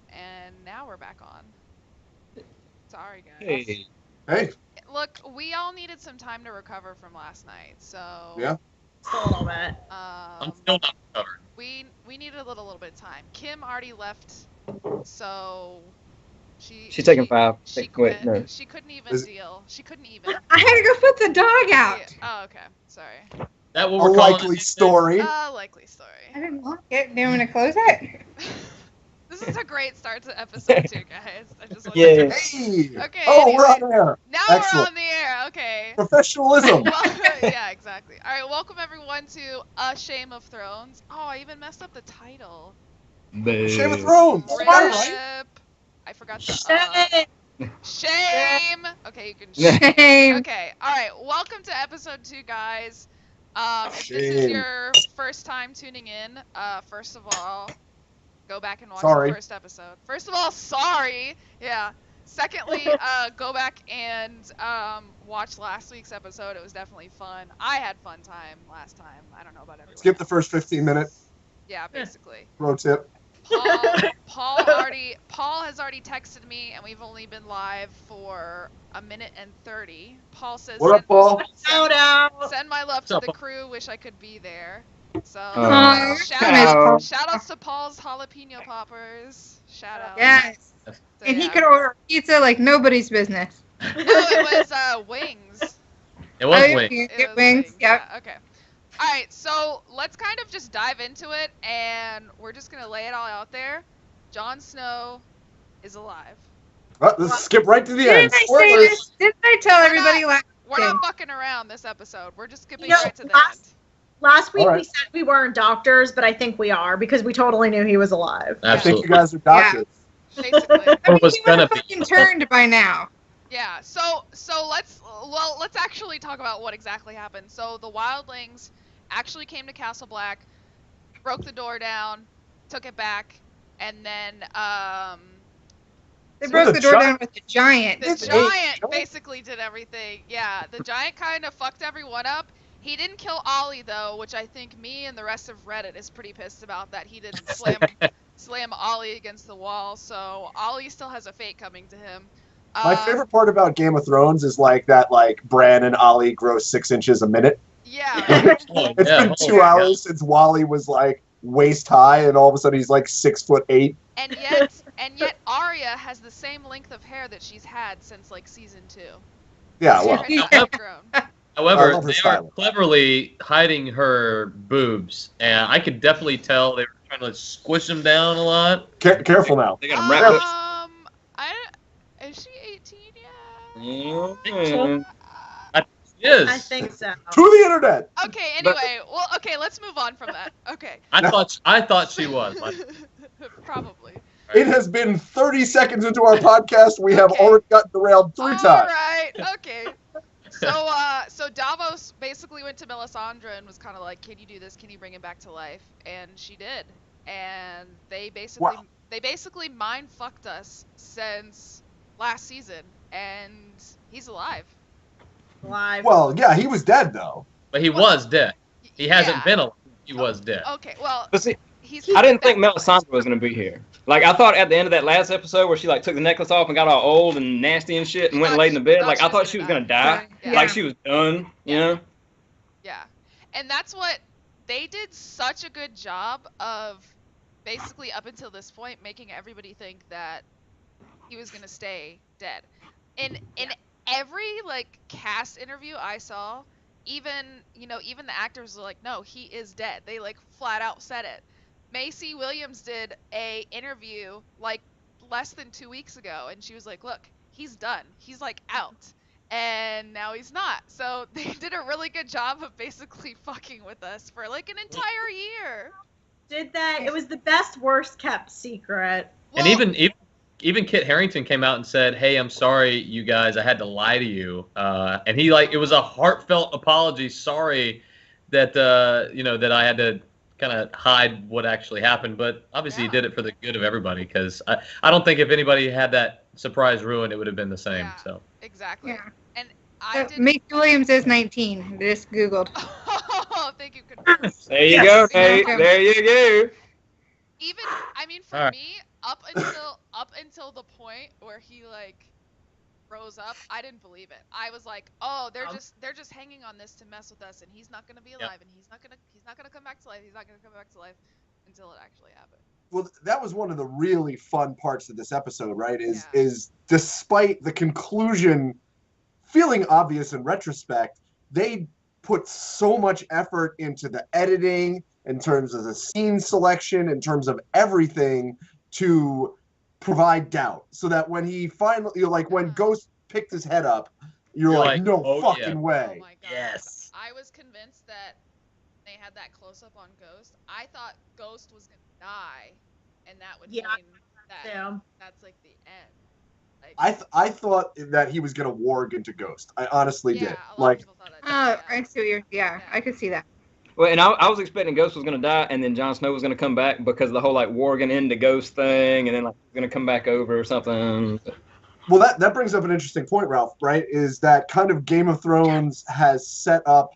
restart, and now we're back on. Sorry, guys. Hey. Hey, Look, we all needed some time to recover from last night, so yeah. Just a little bit. I'm still not covered. we needed a little bit of time. Kim already left, so She's taking 5. she Wait, quit. no. She couldn't even Is- deal. She couldn't even. I had to go put the dog out. Yeah. Oh, okay. Sorry. That what A we're calling likely it? story. Likely I story. didn't lock it. Do you want me to close it? This is a great start to episode 2, guys. I just want Yeah. to Hey. Okay, Oh, anyway. we're on air. Now Excellent. we're on the air. Okay. Professionalism. Well, yeah, exactly. All right, welcome everyone to A Shame of Thrones. Oh, I even messed up the title. Shame of Thrones. Rip. You got it right. I forgot the Shame. Okay, you can. Shame. Okay. All right. Welcome to episode 2, guys. If this is Shame. your first time tuning in, first of all, go back and watch Sorry. the first episode. First of all, sorry. Yeah. Secondly, go back and watch last week's episode. It was definitely fun. I had fun time last time. I don't know about everyone. Skip the else. first 15 minutes. Yeah, basically. Pro tip. Paul has already texted me, and we've only been live for 1:30. Paul says, What up, Paul? Shout out. Send my love to What's the up? crew. Wish I could be there. So Oh. shout outs to Paul's jalapeno poppers. Shout out. Yes. So, And he yeah. could order pizza like nobody's business. No, it was wings. It was Oh, wing. you It get was wings. Yep. Yeah, okay. All right, so let's kind of just dive into it, and we're just gonna lay it all out there. Jon Snow is alive. Let's skip right to the Didn't end. I say Spoilers. this? Didn't I tell We're everybody not- last We're week? not fucking around this episode. We're just skipping You know, right to the last- end. Last week All right. we said we weren't doctors, but I think we are because we totally knew he was alive. I think Absolutely. you guys are doctors. Basically. I mean, was he would have gonna be- fucking turned by now. Yeah, so let's actually talk about what exactly happened. So the wildlings actually came to Castle Black, broke the door down, took it back, and then They So broke the the door giant- down with the giant. the It's giant eight. basically did everything. Yeah, the giant kind of fucked everyone up. He didn't kill Ollie though, which I think me and the rest of Reddit is pretty pissed about that he didn't slam Ollie against the wall. So Ollie still has a fate coming to him. My favorite part about Game of Thrones is that Bran and Ollie grow 6 inches a minute. Yeah. Oh, It's yeah. been Oh, 2 yeah. hours since Wally was waist high, and all of a sudden he's 6'8". And yet Arya has the same length of hair that she's had since season 2. Yeah, Her well, hair has grown. I However, love her they style. are cleverly hiding her boobs, and I could definitely tell they were trying to squish them down a lot. careful now. They got them wrapped up. Is she 18 yet? Mm. Yes. I think so. To the internet. Okay. Anyway, let's move on from that. Okay. I thought she was. Probably. It has been 30 seconds into our podcast. We have Okay. already gotten derailed 3 All times. right. Okay. So Davos basically went to Melisandre and was kind of like, "Can you do this? Can you bring him back to life?" And she did. And they basically mind fucked us since last season, and he's alive. Live. Well, yeah, he was dead, though. But he was dead. He hasn't Yeah. been alive. He was dead. Okay. Well, But see, he's. I didn't think Melisandre was gonna be here. I thought at the end of that last episode where she took the necklace off and got all old and nasty and shit and went and laid in the bed, I thought she was gonna die. Yeah. She was done, you know? Yeah. And that's what they did such a good job of basically up until this point making everybody think that he was going to stay dead. In every cast interview I saw, even the actors were like, "No, he is dead." They flat out said it. Macy Williams did a interview less than 2 weeks ago, and she was like, "Look, he's done. He's out." And now he's not. So they did a really good job of basically fucking with us for an entire year. Did that? It was the best, worst kept secret. And even Kit Harington came out and said, "Hey, I'm sorry, you guys. I had to lie to you." And he it was a heartfelt apology. Sorry that that I had to kind of hide what actually happened. But obviously, he did it for the good of everybody. Because I don't think if anybody had that surprise ruined, it would have been the same. Yeah. So Exactly. Yeah. And I did. Macy Williams is 19. Just Googled. Oh, thank you. Confirmed. There you Yes. go, Nate. Okay. There you go. Even for All right. me, up until the point where he like rose up, I didn't believe it. I was like, oh, they're just hanging on this to mess with us, and he's not gonna be alive, and he's not gonna come back to life. He's not gonna come back to life until it actually happened. Well, that was one of the really fun parts of this episode, right? Is despite the conclusion feeling obvious in retrospect, they put so much effort into the editing, in terms of the scene selection, in terms of everything, to provide doubt, so that when he finally, like when Ghost picked his head up, you're like, no fucking way. Oh my god. Yes. I was convinced that they had that close up on Ghost. I thought Ghost was gonna die, and that would mean that that's like the end. Like, I thought that he was gonna warg into Ghost. I honestly did. A lot of people thought that. I see what you're. I could see that. Well, and I was expecting Ghost was going to die, and then Jon Snow was going to come back because of the whole, like, warging into Ghost thing, and then, like, going to come back over or something. Well, that brings up an interesting point, Ralph, right? Is that kind of Game of Thrones has set up,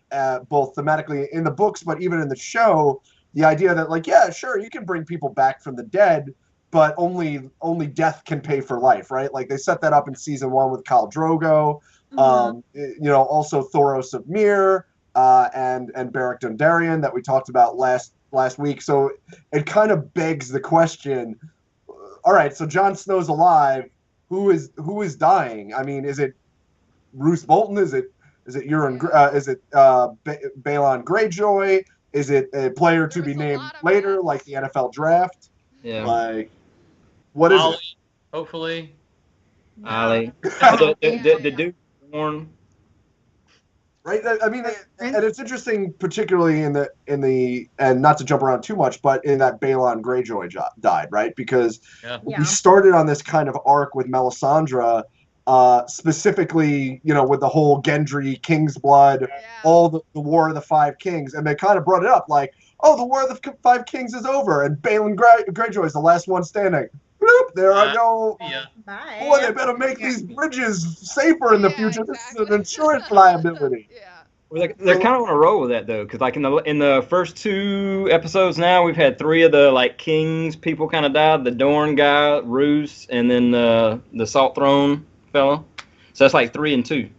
both thematically in the books, but even in the show, the idea that, like, yeah, sure, you can bring people back from the dead, but only death can pay for life, right? Like, they set that up in season 1 with Khal Drogo, also Thoros of Myr, and Beric Dondarrion that we talked about last week. So it kind of begs the question, all right, so Jon Snow's alive, who is dying? I mean, is it Roose Bolton? Is it Euron? Is it Balon Greyjoy? Is it a player to be named later, like the NFL draft? Yeah. Like, what is it? Hopefully. Ollie. The dude born. Right. I mean, and it's interesting, particularly in the and not to jump around too much, but in that Balon Greyjoy died, right? Because we started on this kind of arc with Melisandre, specifically, with the whole Gendry King's Blood, all the War of the Five Kings, and they kind of brought it up like, oh, the War of the Five Kings is over, and Balon Greyjoy is the last one standing. Bloop, there I go. Bye. Boy, they better make these bridges safer in the future. This is an insurance liability. Well, they're kind of on a roll with that though, because like in the first 2 episodes now, we've had 3 of the like kings people kind of died. The Dorne guy, Roose, and then the Salt Throne fella. So that's like 3 and 2.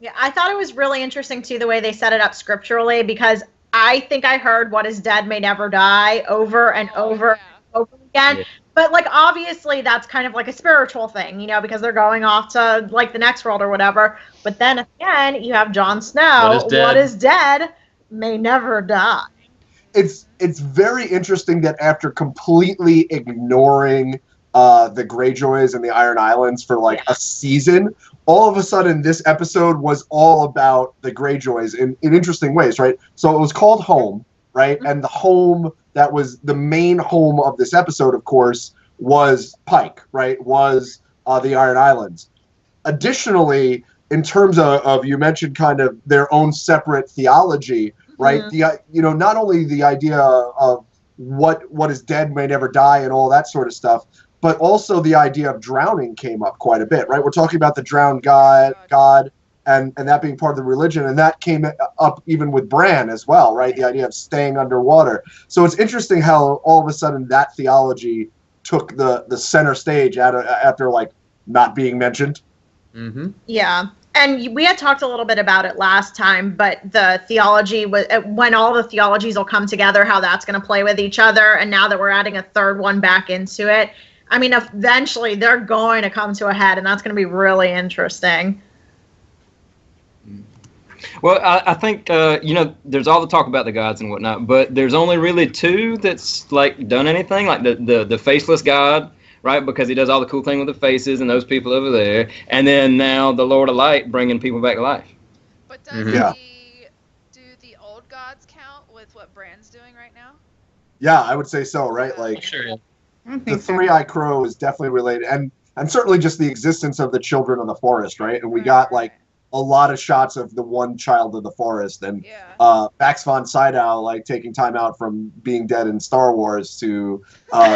Yeah, I thought it was really interesting too the way they set it up scripturally, because I think I heard "What is dead may never die" over and over again. Yeah. But like obviously that's kind of like a spiritual thing, because they're going off to like the next world or whatever. But then again, you have Jon Snow. What is dead may never die. It's very interesting that after completely ignoring the Greyjoys and the Iron Islands for like a season, all of a sudden this episode was all about the Greyjoys in interesting ways, right? So it was called Home, right? Mm-hmm. And the home that was the main home of this episode, of course, was Pike, right? Was the Iron Islands. Additionally, in terms of you mentioned kind of their own separate theology, right? Mm-hmm. Not only the idea of what is dead may never die and all that sort of stuff, but also the idea of drowning came up quite a bit, right? We're talking about the drowned God and that being part of the religion, and that came up even with Bran as well, right? The idea of staying underwater. So it's interesting how all of a sudden that theology took the center stage after like not being mentioned. Mm-hmm. Yeah. And we had talked a little bit about it last time, but the theology, when all the theologies will come together, how that's going to play with each other. And now that we're adding a third one back into it, I mean, eventually they're going to come to a head, and that's going to be really interesting. Well, I think, there's all the talk about the gods and whatnot, but there's only really 2 that's, like, done anything, like the faceless god, right, because he does all the cool thing with the faces and those people over there, and then now the Lord of Light bringing people back to life. But does do the old gods count with what Bran's doing right now? Yeah, I would say so, right? Like, sure. The Three-Eyed Crow is definitely related, and certainly just the existence of the Children of the Forest, right? And we got, like, a lot of shots of the one child of the forest, and Max von Sydow like taking time out from being dead in Star Wars to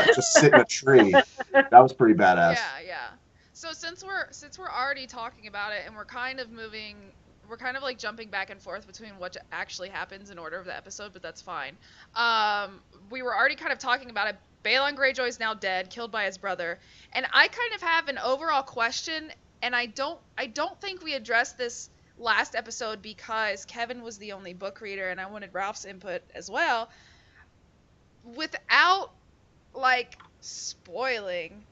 just sit in a tree. That was pretty badass. Yeah. So since we're already talking about it, and we're kind of like jumping back and forth between what actually happens in order of the episode, but that's fine. We were already kind of talking about it. Balon Greyjoy is now dead, killed by his brother, and I kind of have an overall question, and I don't think we addressed this last episode because Kevin was the only book reader, and I wanted Ralph's input as well. Without like spoiling,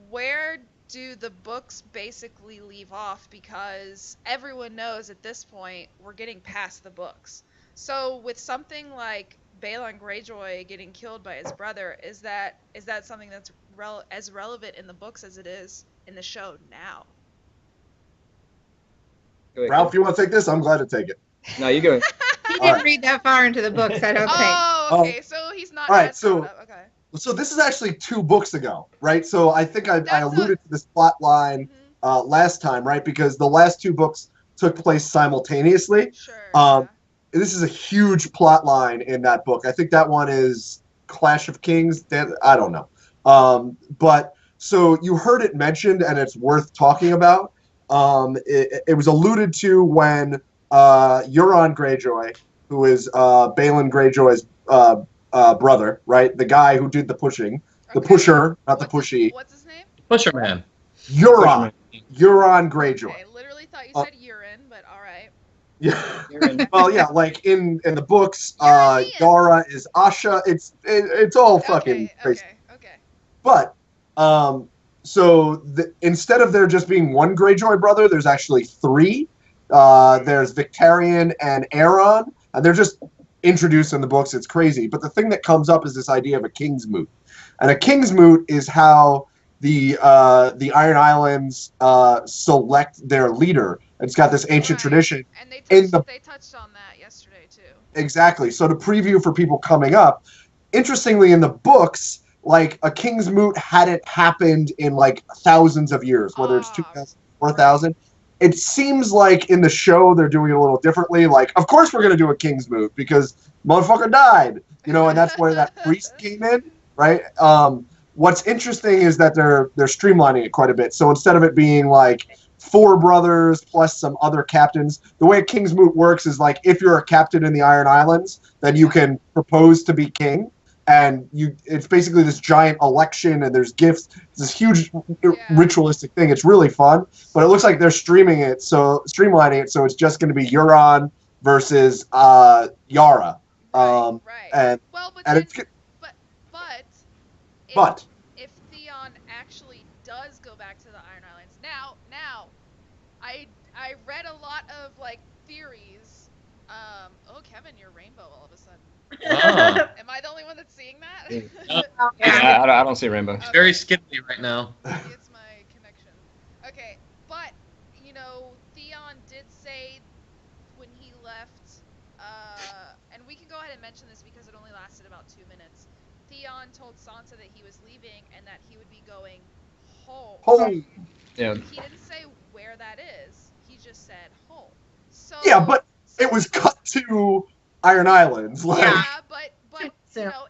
where do the books basically leave off? Because everyone knows at this point we're getting past the books. So with something like Balon Greyjoy getting killed by his brother, is that something that's as relevant in the books as it is in the show now? Ralph, you want to take this? I'm glad to take it. No, you go. He didn't read that far into the books, I don't think. Oh, okay. So he's not. All right, as so- caught up. Okay. So this is actually 2 books ago, right? So I think I alluded to this plot line last time, right? Because the last 2 books took place simultaneously. Sure. This is a huge plot line in that book. I think that one is Clash of Kings. I don't know. But so you heard it mentioned, and it's worth talking about. It was alluded to when Euron Greyjoy, who is Balon Greyjoy's brother, right? The guy who did the pushing. The pusher, not the pushy. What's his name? Pusher Man. Euron. Euron Greyjoy. Okay, literally thought you said urine, but all right. Yeah. Well, yeah, like in the books, You're Indian. Yara is Asha. It's all fucking crazy. Okay. But so instead of there just being one Greyjoy brother, there's actually 3. There's Victarion and Aeron, and they're just introduced in the books. It's crazy. But the thing that comes up is this idea of a King's Moot, and a King's Moot is how the Iron Islands select their leader. It's got this ancient Right. tradition. And they In touched on that yesterday too. Exactly. So to preview for people coming up, interestingly, in the books, like a King's Moot hadn't happened in like thousands of years, whether it's 2,000, 4,000. It seems like in the show they're doing it a little differently. Like, of course we're gonna do a King's Moot because motherfucker died, and that's where that priest came in, right? What's interesting is that they're streamlining it quite a bit. So instead of it being like 4 brothers plus some other captains, the way a King's Moot works is like if you're a captain in the Iron Islands, then you can propose to be king, and it's basically this giant election, and there's gifts. It's this huge ritualistic thing. It's really fun, but it looks like they're streamlining it, so it's just going to be Euron versus Yara. Right. And well, and if Theon actually does go back to the Iron Islands, now I read a lot of like theories. Oh, Kevin, you're rainbow all of a sudden. Ah. Am I the only one that's seeing that? Yeah, I don't see rainbow. It's very skippy right now. Maybe it's my connection. Okay, but Theon did say when he left, and we can go ahead and mention this because it only lasted about 2 minutes. Theon told Sansa that he was leaving and that he would be going home. home. Yeah. He didn't say where that is. He just said home. So Yeah, but it was cut to Iron Islands. Like, yeah, but So-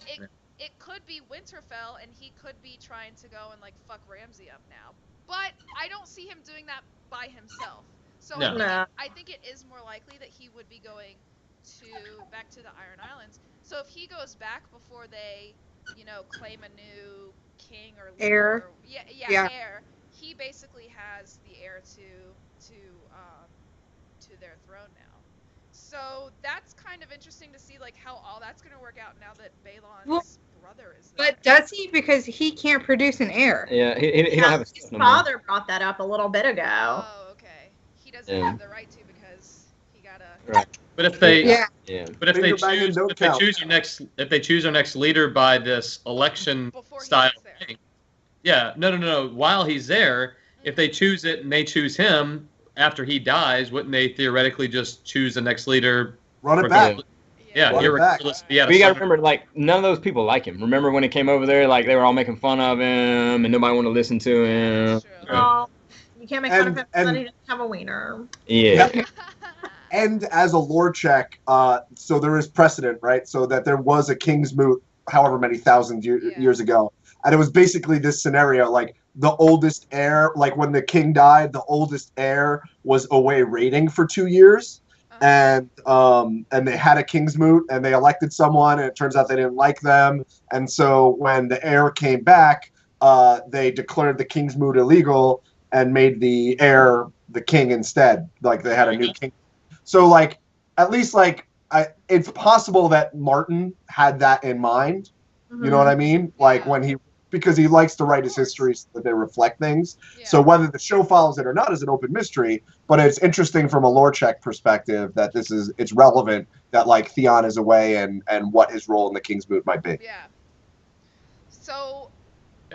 it could be Winterfell, and he could be trying to go and like fuck Ramsay up now. But I don't see him doing that by himself. So No. No. I think it is more likely that he would be going back to the Iron Islands. So if he goes back before they, claim a new king or leader, Heir. Yeah. heir, he basically has the heir to their throne now. So that's kind of interesting to see like how all that's going to work out now that Balon's brother is there. But does he? Because he can't produce an heir. Yeah, he don't have a His stuff no more. father brought that up a little bit ago. Oh, okay. He doesn't Yeah. have the right to because he got a. Right. But if they Yeah. Yeah. But if they Finger banging choose, don't if they count. choose their next leader by this election Before he style gets there. thing, yeah, no. While he's there, if they choose it and they choose him after he dies, wouldn't they theoretically just choose the next leader? run it back. Yeah, Run it back. irregardless. Yeah, But you gotta remember, like, none of those people like him. Remember when he came over there, like, they were all making fun of him, and nobody wanted to listen to him. That's true. Oh, you can't make fun of him And- because he doesn't have a wiener. Yeah. And as a lore check, so there is precedent, right? So that there was a King's Moot however many thousand years ago. And it was basically this scenario, like the oldest heir, like when the king died, the oldest heir was away raiding for 2 years. and they had a king's moot, and they elected someone, and it turns out they didn't like them, and so when the heir came back, they declared the king's moot illegal and made the heir the king instead. Like they had a new king. So like at least like it's possible that Martin had that in mind. Mm-hmm. You know what I mean? Like when because he likes to write his histories so that they reflect things. Yeah. So whether the show follows it or not is an open mystery, but it's interesting from a lore check perspective that it's relevant that like Theon is away and what his role in the King's Moot might be. Yeah. So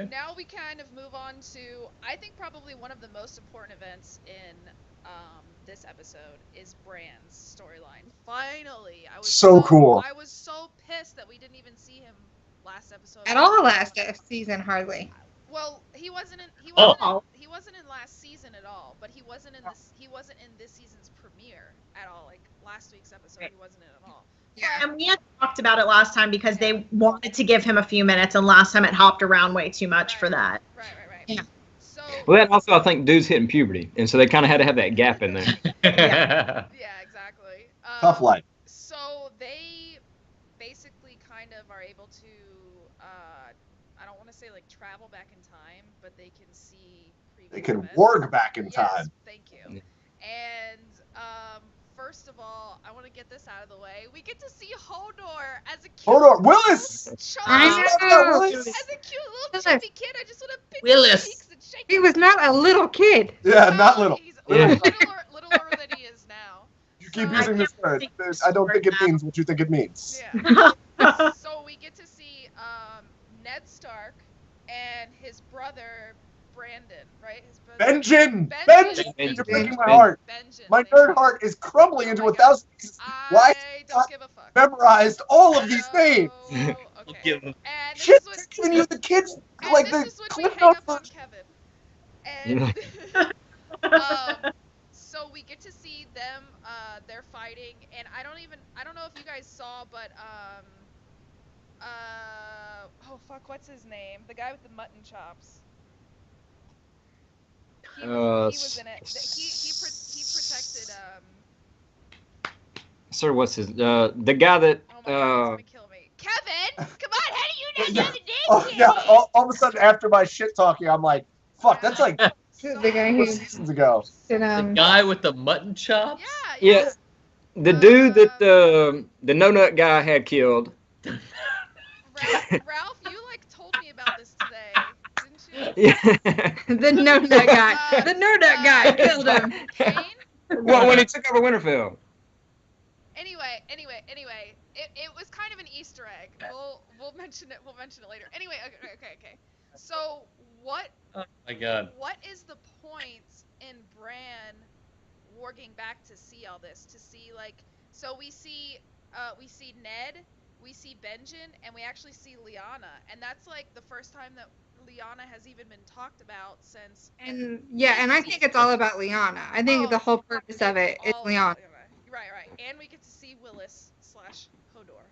now we kind of move on to, I think probably one of the most important events in this episode is Bran's storyline. Finally, I was so cool. I was so pissed that we didn't even see him last episode. At all last season, hardly. Well, he wasn't in last season at all, but he wasn't in this season's premiere at all. Like last week's episode, he wasn't in at all. Yeah. And we had talked about it last time because they wanted to give him a few minutes, and last time it hopped around way too much for that. Right. Yeah. So. Well, then also I think dude's hitting puberty, and so they kind of had to have that gap in there. Yeah, exactly. Tough life. So they basically kind of are able to, I don't want to say like travel back in time, but they can see previous They can events. warg back in Yes, time. thank you. And first of all, I want to get this out of the way. We get to see Hodor as a cute Hodor, Willis! I know. as a cute little chubby kid. I just want to pinch Willis. his cheeks and shake He him. was not a little kid. Yeah, not little. He's Yeah. littler than he is now. You keep So- using this word. I don't think it means what you think it means. Yeah. So we get to see Ned Stark and his brother Brandon, right? His brother Benjen! Benjen. Benjen! You're breaking my Benjen. heart. Benjen. My thank you. nerd heart is crumbling into Oh my 1,000 pieces. Why I not don't give a fuck. memorized all of these names? Okay. Give him- And this Shit, is what, they're giving you the kids, and like this the is what we clip hang notes up on version. Kevin. And so we get to see them. They're fighting, and I don't know if you guys saw, but oh fuck, what's his name? The guy with the mutton chops. He was in it. He protected Sir, what's his the guy that oh my god, he's gonna kill me. Kevin, come on, how do you not know the name? Oh yeah, all of a sudden after my shit talking, I'm like, fuck, that's like The guy 4 who seasons ago. did, The guy with the mutton chops? Yeah. the dude that the no nut guy had killed. Ralph, you like told me about this today, didn't you? Yeah. the no nut guy. The no nut guy killed him. Kane? Well, when he took over Winterfell. Anyway, it was kind of an Easter egg. We'll mention it. We'll mention it later. Anyway, okay. So what? Oh my god. What is the point in Bran warging back to see all this? To see like, so we see Ned, we see Benjen, and we actually see Lyanna, and that's like the first time that Lyanna has even been talked about since. And yeah, and I think it's all about Lyanna. I think the whole purpose of it is all- Lyanna. Right. And we get to see Willis / Hodor.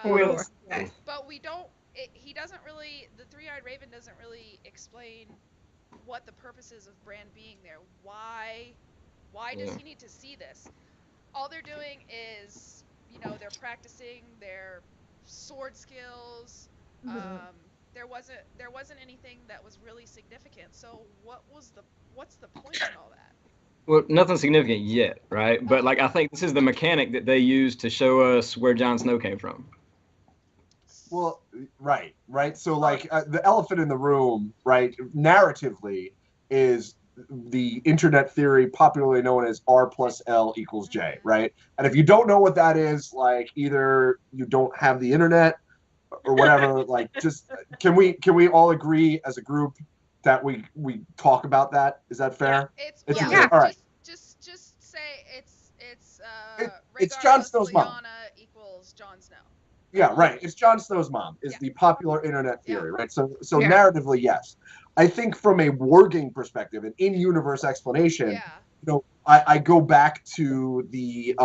Willis. Yes. But we don't. He doesn't really. The Three-Eyed Raven doesn't really explain what the purpose is of Bran being there. Why does he need to see this? All they're doing is, they're practicing their sword skills. There wasn't anything that was really significant. So what's the point in all that? Well, nothing significant yet, right? But like I think this is the mechanic that they use to show us where Jon Snow came from. Well, right. So, like, the elephant in the room, right, narratively, is the internet theory popularly known as R plus L equals J, right? And if you don't know what that is, like, either you don't have the internet or whatever, like, just can we all agree as a group that we talk about that? Is that fair? It's Yeah. All right. Just say it's It's Jon Snow's mom. Lyanna equals Jon Snow. Yeah, right. It's Jon Snow's mom is Yeah. the popular internet theory, right? So Yeah. narratively, yes. I think from a warging perspective, an in-universe explanation, Yeah. I go back to the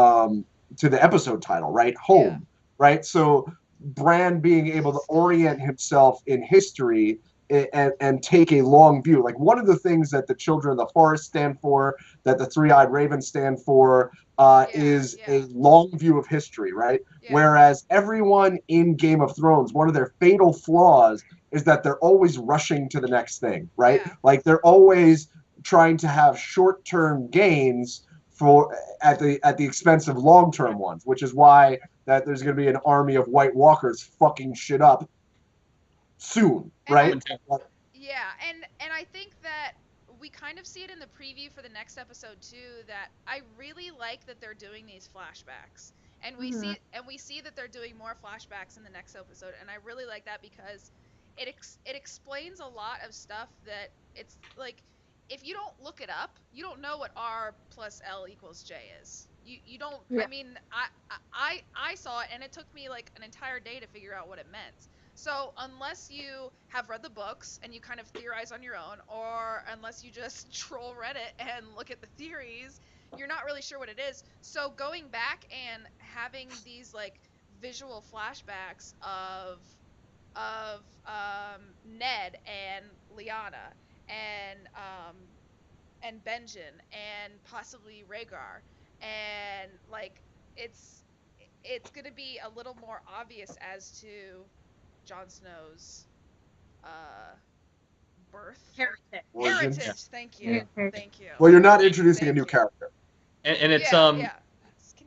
episode title, right? Home, Yeah. right? So Bran being able to orient himself in history and take a long view. Like one of the things that the Children of the Forest stand for, that the Three-Eyed Ravens stand for, is a long view of history, right? Yeah. Whereas everyone in Game of Thrones, one of their fatal flaws is that they're always rushing to the next thing, right? Yeah. Like they're always trying to have short-term gains at the expense of long-term ones, which is why that there's going to be an army of White Walkers fucking shit up soon, right? Yeah, and I think that we kind of see it in the preview for the next episode too, that I really like that they're doing these flashbacks. And we see that they're doing more flashbacks in the next episode, and I really like that because it explains a lot of stuff that it's like if you don't look it up, you don't know what R plus L equals J is. You don't. Yeah. I mean, I saw it, and it took me like an entire day to figure out what it meant. So unless you have read the books and you kind of theorize on your own, or unless you just troll Reddit and look at the theories, you're not really sure what it is. So going back and having these like visual flashbacks of Ned and Lyanna and Benjen and possibly Rhaegar, and like it's gonna be a little more obvious as to Jon Snow's birth. Heritage. Thank you. Yeah. Thank you. Well, you're not introducing a new character. And it's Yeah.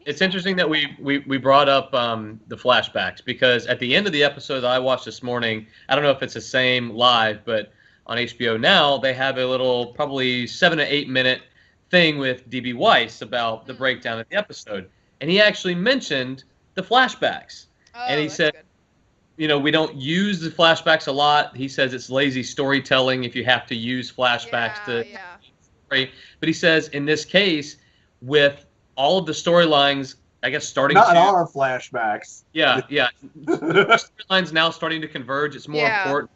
it's interesting that we brought up the flashbacks, because at the end of the episode that I watched this morning, I don't know if it's the same live, but on HBO Now they have a little probably 7 to 8 minute thing with DB Weiss about the breakdown of the episode, and he actually mentioned the flashbacks, and he said, good. you know, we don't use the flashbacks a lot. He says it's lazy storytelling if you have to use flashbacks to story. But he says in this case, with all of the storylines, I guess starting not our flashbacks. Yeah. Storylines now starting to converge. It's more important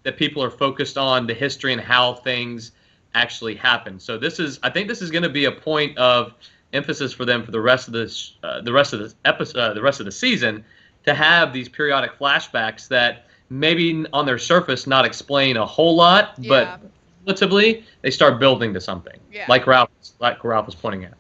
that people are focused on the history and how things actually happen. So I think this is going to be a point of emphasis for them for the rest of this, the rest of the season, to have these periodic flashbacks that maybe on their surface not explain a whole lot, but relatively they start building to something. Yeah. Like Ralph was pointing out.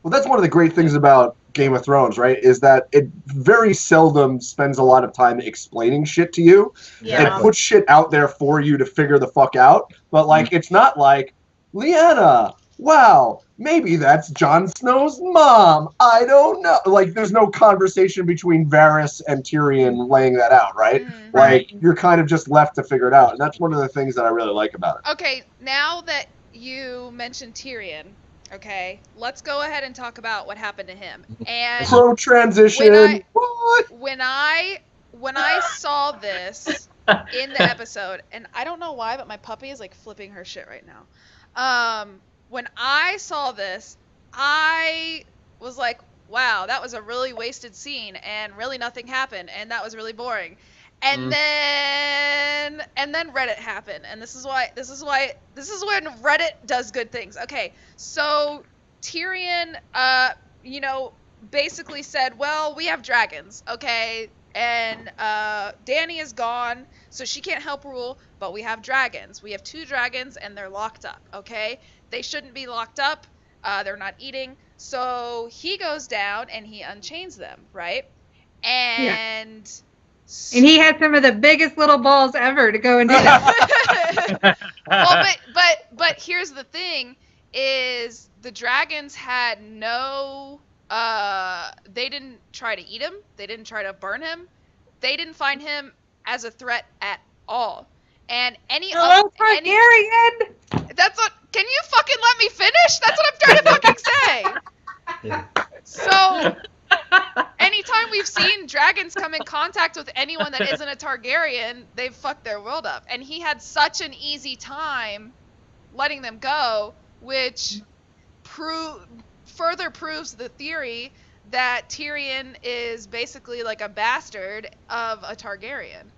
Well, that's one of the great things about Game of Thrones, right? Is that it very seldom spends a lot of time explaining shit to you. Yeah. It puts shit out there for you to figure the fuck out. But like, it's not like, Lyanna, wow, maybe that's Jon Snow's mom. I don't know. Like, there's no conversation between Varys and Tyrion laying that out, right? Mm-hmm. Like, you're kind of just left to figure it out. And that's one of the things that I really like about it. Okay, now that you mentioned Tyrion, okay, let's go ahead and talk about what happened to him. And Pro transition. When I saw this in the episode, and I don't know why, but my puppy is like flipping her shit right now. When I saw this, I was like, wow, that was a really wasted scene, and really nothing happened, and that was really boring. And then Reddit happened, and this is when Reddit does good things. Okay, so Tyrion, basically said, well, we have dragons, okay, and Dany is gone, so she can't help rule, but we have dragons. We have 2 dragons, and they're locked up, okay? They shouldn't be locked up. They're not eating. So he goes down and he unchains them, right? And he had some of the biggest little balls ever to go and do that. Well, but here's the thing: is the dragons had no. They didn't try to eat him. They didn't try to burn him. They didn't find him as a threat at all. And Targaryen. That's what. Can you fucking let me finish? That's what I'm trying to fucking say. Yeah. So, anytime we've seen dragons come in contact with anyone that isn't a Targaryen, they've fucked their world up. And he had such an easy time letting them go, which further proves the theory that Tyrion is basically like a bastard of a Targaryen.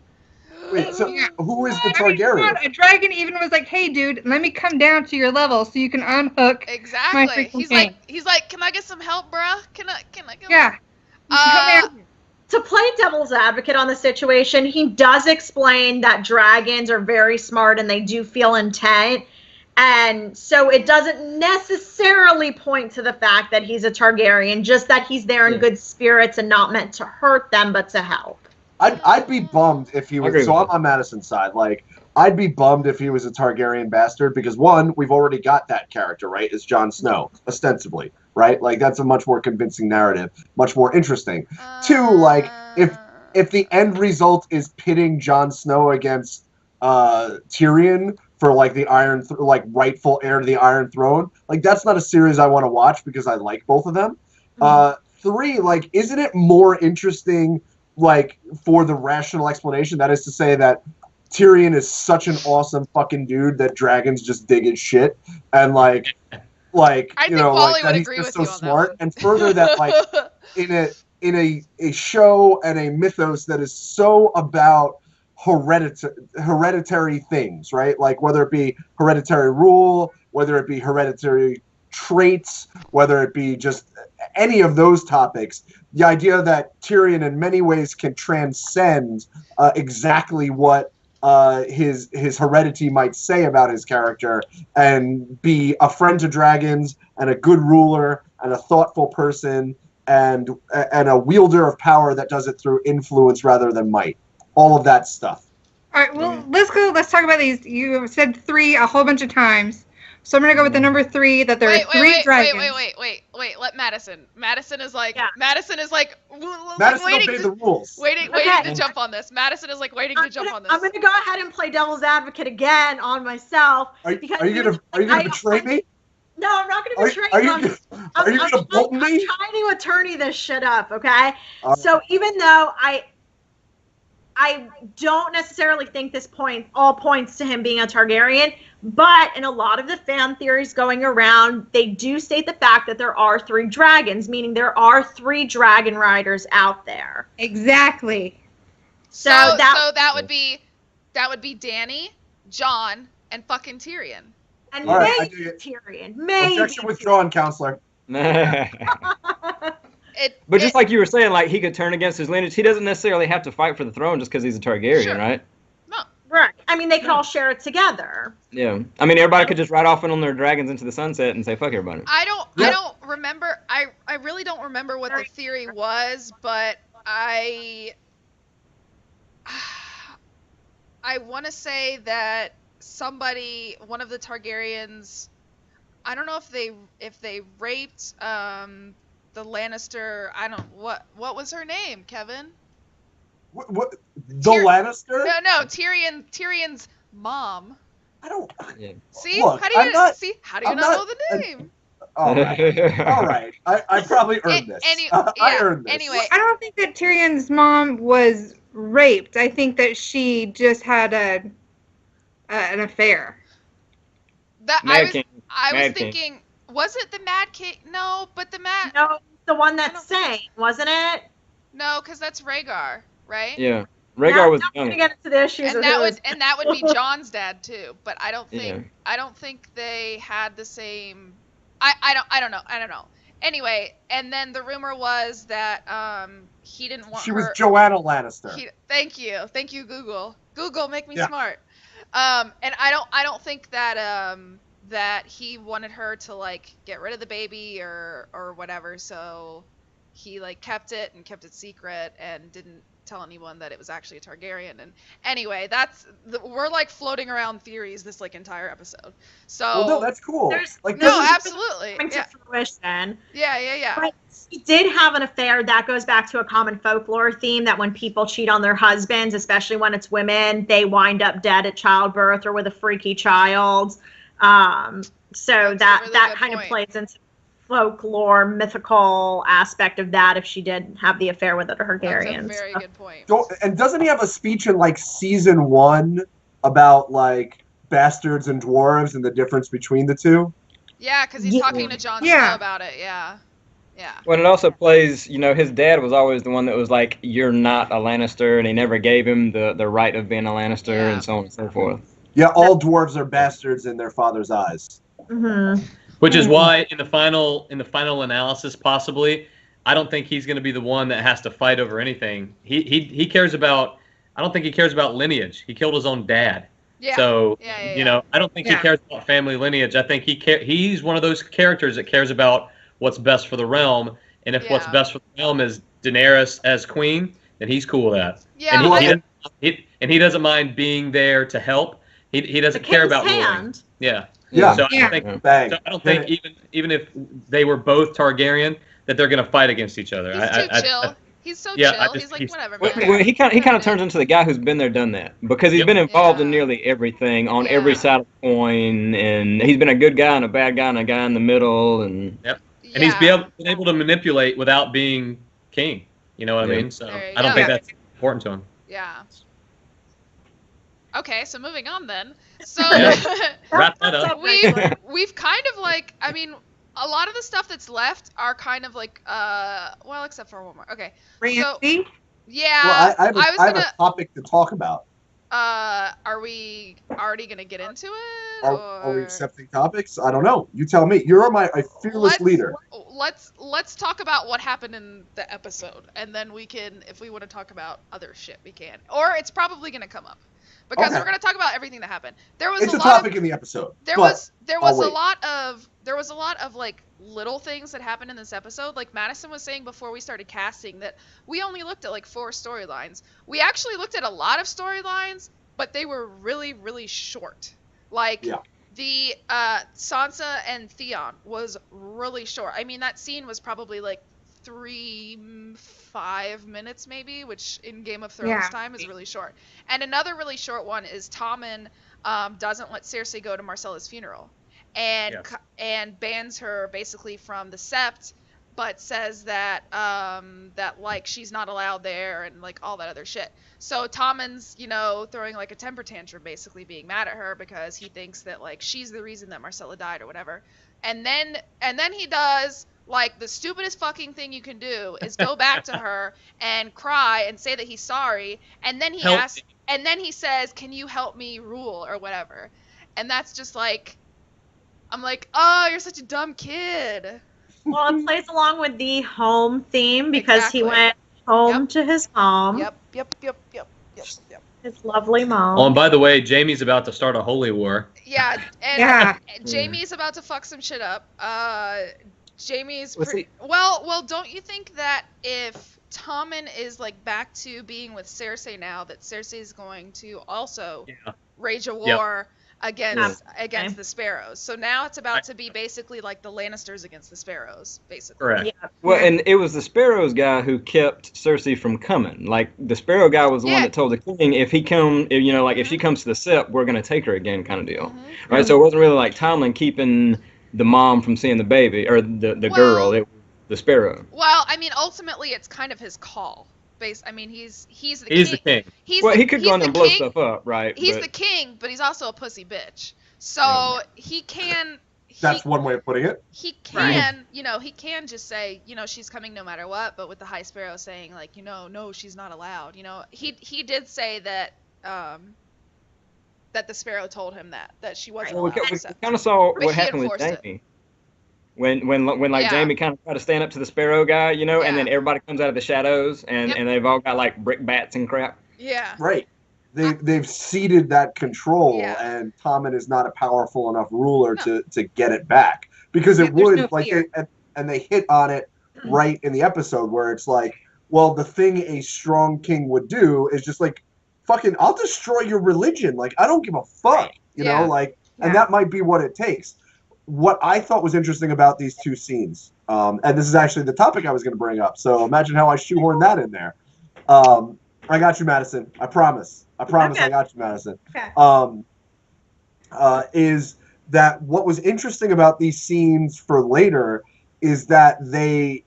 Wait, so who is the Targaryen? A dragon even was like, "Hey, dude, let me come down to your level so you can unhook." Exactly. My freaking game. He's like, "Can I get some help, bruh? Can I get Yeah. Uh, to play devil's advocate on the situation, he does explain that dragons are very smart and they do feel intent. And so it doesn't necessarily point to the fact that he's a Targaryen, just that he's there in good spirits and not meant to hurt them, but to help. I'd be bummed if he was. So I'm on Madison's side. Like, I'd be bummed if he was a Targaryen bastard because, one, we've already got that character, right? It's Jon Snow, ostensibly, right? Like, that's a much more convincing narrative, much more interesting. Two, like, if the end result is pitting Jon Snow against Tyrion for like the rightful heir to the Iron Throne, like that's not a series I want to watch because I like both of them. Three, like, isn't it more interesting, like, for the rational explanation? That is to say that Tyrion is such an awesome fucking dude that dragons just dig his shit, and like you know, like that he's just so smart, and further that like in a show and a mythos that is so about hereditary things, right? Like whether it be hereditary rule, whether it be hereditary traits, whether it be just any of those topics, the idea that Tyrion in many ways can transcend exactly what his heredity might say about his character and be a friend to dragons and a good ruler and a thoughtful person and a wielder of power that does it through influence rather than might. All of that stuff. All right, well, let's talk about these. You have said 3 a whole bunch of times. So I'm going to go with the number 3, that there are 3 dragons. Wait, let Madison. Madison is like Madison waiting obey the rules. Waiting to jump on this. Madison is like waiting to jump on this. I'm going to go ahead and play devil's advocate again on myself. Are you going to betray me? No, I'm not going to betray you. Are you going to bolton me? I'm trying to attorney this shit up, okay? So even though I don't necessarily think this all points to him being a Targaryen, but in a lot of the fan theories going around, they do state the fact that there are 3 dragons, meaning there are 3 dragon riders out there. Exactly. So that would be Dany, Jon, and fucking Tyrion. And maybe Tyrion. Maybe. Objection withdrawn, counselor. But just like you were saying, like he could turn against his lineage. He doesn't necessarily have to fight for the throne just because he's a Targaryen, right? No. Right. I mean, they could all share it together. Yeah. I mean, everybody could just ride off on their dragons into the sunset and say, fuck everybody. I don't remember. I really don't remember what the theory was, but I want to say that one of the Targaryens, I don't know if they raped the Lannister. What was her name, Kevin? What Lannister? No, Tyrion's mom. I don't. Yeah. See? Look, how do you not know the name? All right. I probably earned this. I earned this. Anyway, I don't think that Tyrion's mom was raped. I think that she just had an affair. I was thinking, was it the Mad King? No, but No, the one that sang, wasn't it? No, because that's Rhaegar, right? Yeah. Rhaegar was young. Going to get into the issues and that would be Jon's dad too. But I don't think they had the same. I don't know. Anyway, and then the rumor was that he didn't want. She was Joanna Lannister. Thank you, Google. Google, make me smart. And I don't think that that he wanted her to like get rid of the baby or whatever. So he like kept it secret and didn't tell anyone that it was actually a Targaryen. And anyway, we're like floating around theories this like entire episode. So well, no, that's cool. Absolutely. Coming to fruition. Yeah. But he did have an affair. That goes back to a common folklore theme that when people cheat on their husbands, especially when it's women, they wind up dead at childbirth or with a freaky child. So that kind of plays into folklore, mythical aspect of that if she did have the affair with the Targaryens. That's a very good point. And doesn't he have a speech in like season 1 about like bastards and dwarves and the difference between the two? Yeah, because he's talking to Jon Snow about it. Yeah. Well, it also plays, his dad was always the one that was like, you're not a Lannister, and he never gave him the right of being a Lannister, and so on and so forth. Yeah, all dwarves are bastards in their father's eyes. Mm-hmm. Which is why in the final analysis, possibly, I don't think he's going to be the one that has to fight over anything. He cares about. I don't think he cares about lineage. He killed his own dad. Yeah. So Yeah. you know, I don't think he cares about family lineage. I think he's one of those characters that cares about what's best for the realm. And if what's best for the realm is Daenerys as queen, then he's cool with that. Yeah. And he doesn't mind being there to help. He doesn't care about ruling. Yeah. Yeah. So I don't think even if they were both Targaryen, that they're going to fight against each other. He's too chill. He's so chill. He's like, whatever, man. Well, he kind of turns into the guy who's been there, done that, because he's been involved in nearly everything on every side of the coin, and he's been a good guy and a bad guy and a guy in the middle, and and he's been able to manipulate without being king. You know what I mean? So I don't think that's important to him. Yeah. Okay, so moving on then. So wrap that up. We've kind of like, I mean, a lot of the stuff that's left are kind of like, well, except for one more. Okay. Rancy? So, yeah. Well, I have a topic to talk about. Are we already gonna get into it? Are we accepting topics? I don't know. You tell me. You're my fearless leader. Let's talk about what happened in the episode, and then we can, if we want to talk about other shit, we can. Or it's probably gonna come up. Because we're gonna talk about everything that happened. It's a topic in the episode. There was a lot of like little things that happened in this episode. Like Madison was saying before we started casting that we only looked at like 4 storylines. We actually looked at a lot of storylines, but they were really, really short. Like the Sansa and Theon was really short. I mean, that scene was probably like 3-5 minutes maybe, which in Game of Thrones time is really short. And another really short one is Tommen doesn't let Cersei go to Marcella's funeral, and bans her basically from the Sept, but says that that like she's not allowed there and like all that other shit. So Tommen's, you know, throwing like a temper tantrum, basically being mad at her because he thinks that like she's the reason that Marcella died or whatever. And then he does like the stupidest fucking thing you can do is go back to her and cry and say that he's sorry, and then he says, "Can you help me rule?" or whatever. And that's just like, I'm like, "Oh, you're such a dumb kid." Well, it plays along with the home theme because he went home to his mom. Yep. His lovely mom. Oh, and by the way, Jaime's about to start a holy war. Yeah, and Jaime's about to fuck some shit up. Jaime's pretty well. Don't you think that if Tommen is like back to being with Cersei now, that Cersei's going to also rage a war against the Sparrows? So now it's about to be basically like the Lannisters against the Sparrows, basically. Correct. Yeah. Well, and it was the Sparrows guy who kept Cersei from coming. Like the Sparrow guy was the one that told the king, if he if she comes to the Sept, we're gonna take her again, kind of deal. Right. So it wasn't really like Tommen keeping the mom from seeing the baby or the girl. It was the Sparrow. Well, I mean, ultimately, it's kind of his call. I mean, he's the king. He could go in and blow stuff up, right? He's the king, but he's also a pussy bitch. So he can. That's one way of putting it. He can, he can just say, she's coming no matter what. But with the High Sparrow saying, like, no, she's not allowed. He did say that. That the Sparrow told him that she wasn't allowed. We kind of saw what happened with Jaime. When Jaime kind of tried to stand up to the Sparrow guy, and then everybody comes out of the shadows and they've all got like brick bats and crap. Yeah. Right. They've ceded that control, and Tommen is not a powerful enough ruler to get it back, because it would and they hit on it right in the episode where it's like, well, the thing a strong king would do is just like, fucking, I'll destroy your religion. Like, I don't give a fuck, and that might be what it takes. What I thought was interesting about these two scenes, and this is actually the topic I was going to bring up, so imagine how I shoehorned that in there. I got you, Madison. I promise. Okay. I got you, Madison. Okay. Is that what was interesting about these scenes for later is that they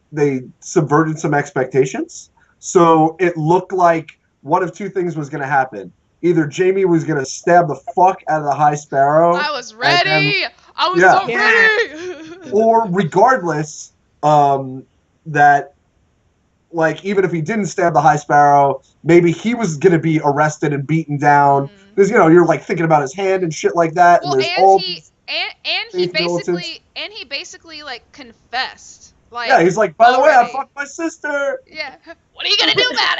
subverted some expectations. So it looked like one of two things was going to happen. Either Jaime was going to stab the fuck out of the High Sparrow. I was ready. I was so ready. Or regardless, that, like, even if he didn't stab the High Sparrow, maybe he was going to be arrested and beaten down. Because, you're, like, thinking about his hand and shit like that. Well, and there's he basically, like, confessed Like, yeah, he's like, by the way, I already. fucked my sister. Yeah. What are you gonna do about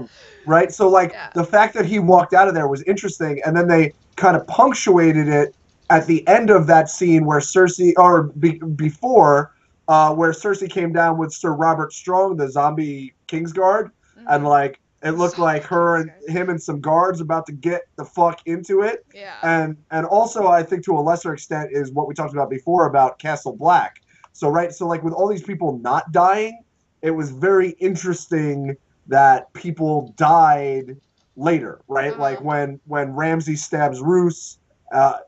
it? Right. So like Yeah. the fact that he walked out of there was interesting, and then they kind of punctuated it at the end of that scene where Cersei, or before, where Cersei came down with Sir Robert Strong, the zombie Kingsguard, and like it looked like her and him and some guards about to get the fuck into it. Yeah. And also I think to a lesser extent is what we talked about before about Castle Black. So like with all these people not dying, it was very interesting that people died later, right? Like when Ramsay stabs Roose,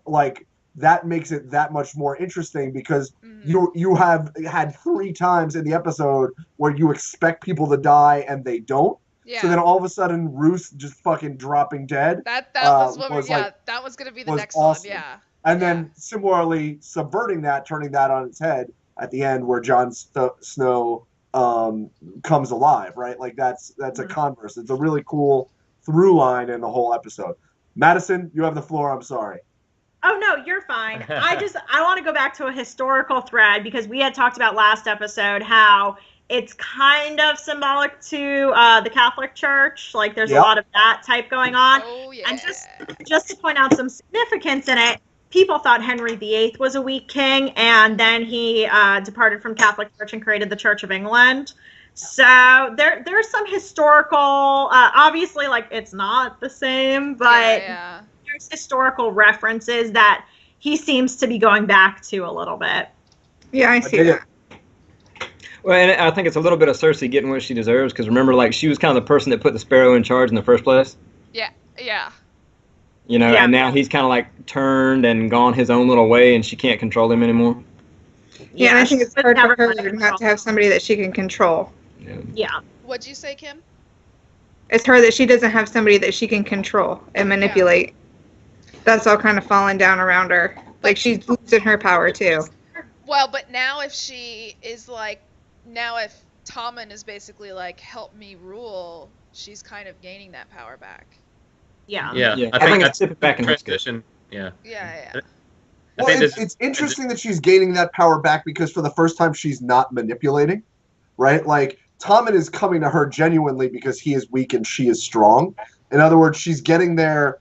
like that makes it that much more interesting because you have had 3 times in the episode where you expect people to die and they don't. Yeah. So then all of a sudden Roose just fucking dropping dead. That was what was that was gonna be the was next awesome. one. Yeah. And then similarly subverting that, turning that on its head at the end where Jon Snow comes alive, right? Like that's a converse. It's a really cool through line in the whole episode. Madison, you have the floor. I'm sorry. Oh no, you're fine. I want to go back to a historical thread because we had talked about last episode how it's kind of symbolic to the Catholic Church. Like there's a lot of that type going on. Oh yeah. And just to point out some significance in it, people thought Henry VIII was a weak king, and then he departed from Catholic Church and created the Church of England. So there's some historical, obviously, like it's not the same, but there's historical references that he seems to be going back to a little bit. Yeah, I see that. Well, and I think it's a little bit of Cersei getting what she deserves, because remember, like, she was kind of the person that put the Sparrow in charge in the first place. Yeah, yeah. You know, and now he's kind of like turned and gone his own little way, and she can't control him anymore. Yeah, and I think it's hard for her not to have somebody that she can control. Yeah. What'd you say, Kim? It's her that she doesn't have somebody that she can control and manipulate. That's all kind of falling down around her. Like, she's losing her power, too. Well, but now if she is like, now if Tommen is basically like, help me rule, she's kind of gaining that power back. Yeah. Yeah. I think that's back in transition. Yeah. Yeah. Well, it's interesting that she's gaining that power back because for the first time she's not manipulating, right? Like, Tommen is coming to her genuinely because he is weak and she is strong. In other words, she's getting there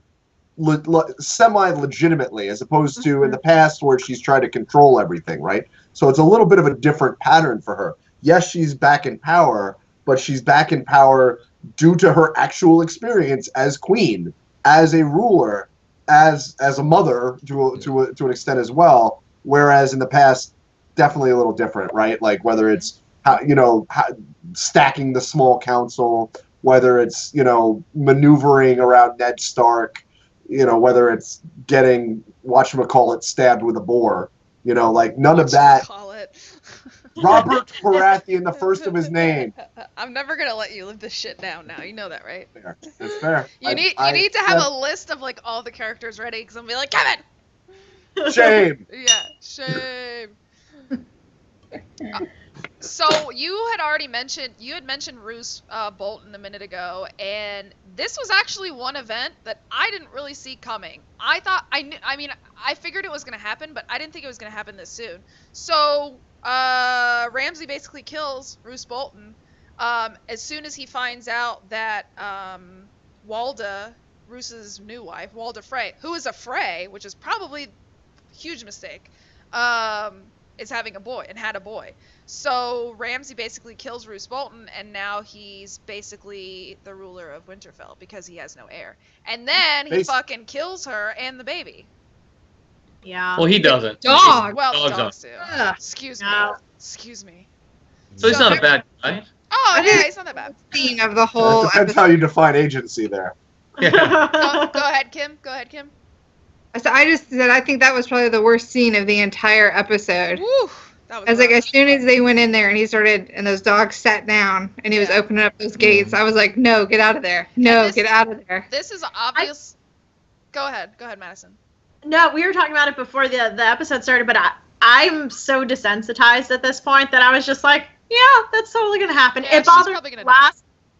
semi-legitimately as opposed to in the past where she's tried to control everything, right? So it's a little bit of a different pattern for her. Yes, she's back in power, but she's back in power due to her actual experience as queen, as a ruler, as a mother to an extent as well. Whereas in the past, definitely a little different, right? Like whether it's stacking the small council, whether it's maneuvering around Ned Stark, whether it's getting whatchamacallit stabbed with a boar, like none of that. Robert Baratheon, the first of his name. I'm never gonna let you live this shit down now. You know that, right? Fair. That's fair. You need to have a list of like all the characters ready, because I'm gonna be like, Kevin! Shame! Yeah, shame. So you had mentioned Roose Bolton a minute ago, and this was actually one event that I didn't really see coming. I figured it was going to happen, but I didn't think it was going to happen this soon. So Ramsay basically kills Roose Bolton as soon as he finds out that Walda, Roose's new wife, Walda Frey, who is a Frey, which is probably a huge mistake, is having a boy and had a boy. So Ramsay basically kills Roose Bolton, and now he's basically the ruler of Winterfell because he has no heir. And then he fucking kills her and the baby. Yeah. Well, he doesn't. Dog. Well, dogs do. Ugh. Excuse me. No. Excuse me. So he's not a bad guy. Oh, yeah, he's not that bad. Scene of the whole Depends how you define agency there. Yeah. Go ahead, Kim. Go ahead, Kim. So I just said I think that was probably the worst scene of the entire episode. Woo, that was I was like, as soon as they went in there and he started, and those dogs sat down, and he was opening up those gates, I was like, no, get out of there. No, get out of there. This is obvious. Go ahead, Madison. No, we were talking about it before the episode started, but I'm so desensitized at this point that I was just like, yeah, that's totally going to happen. Yeah, it bothered me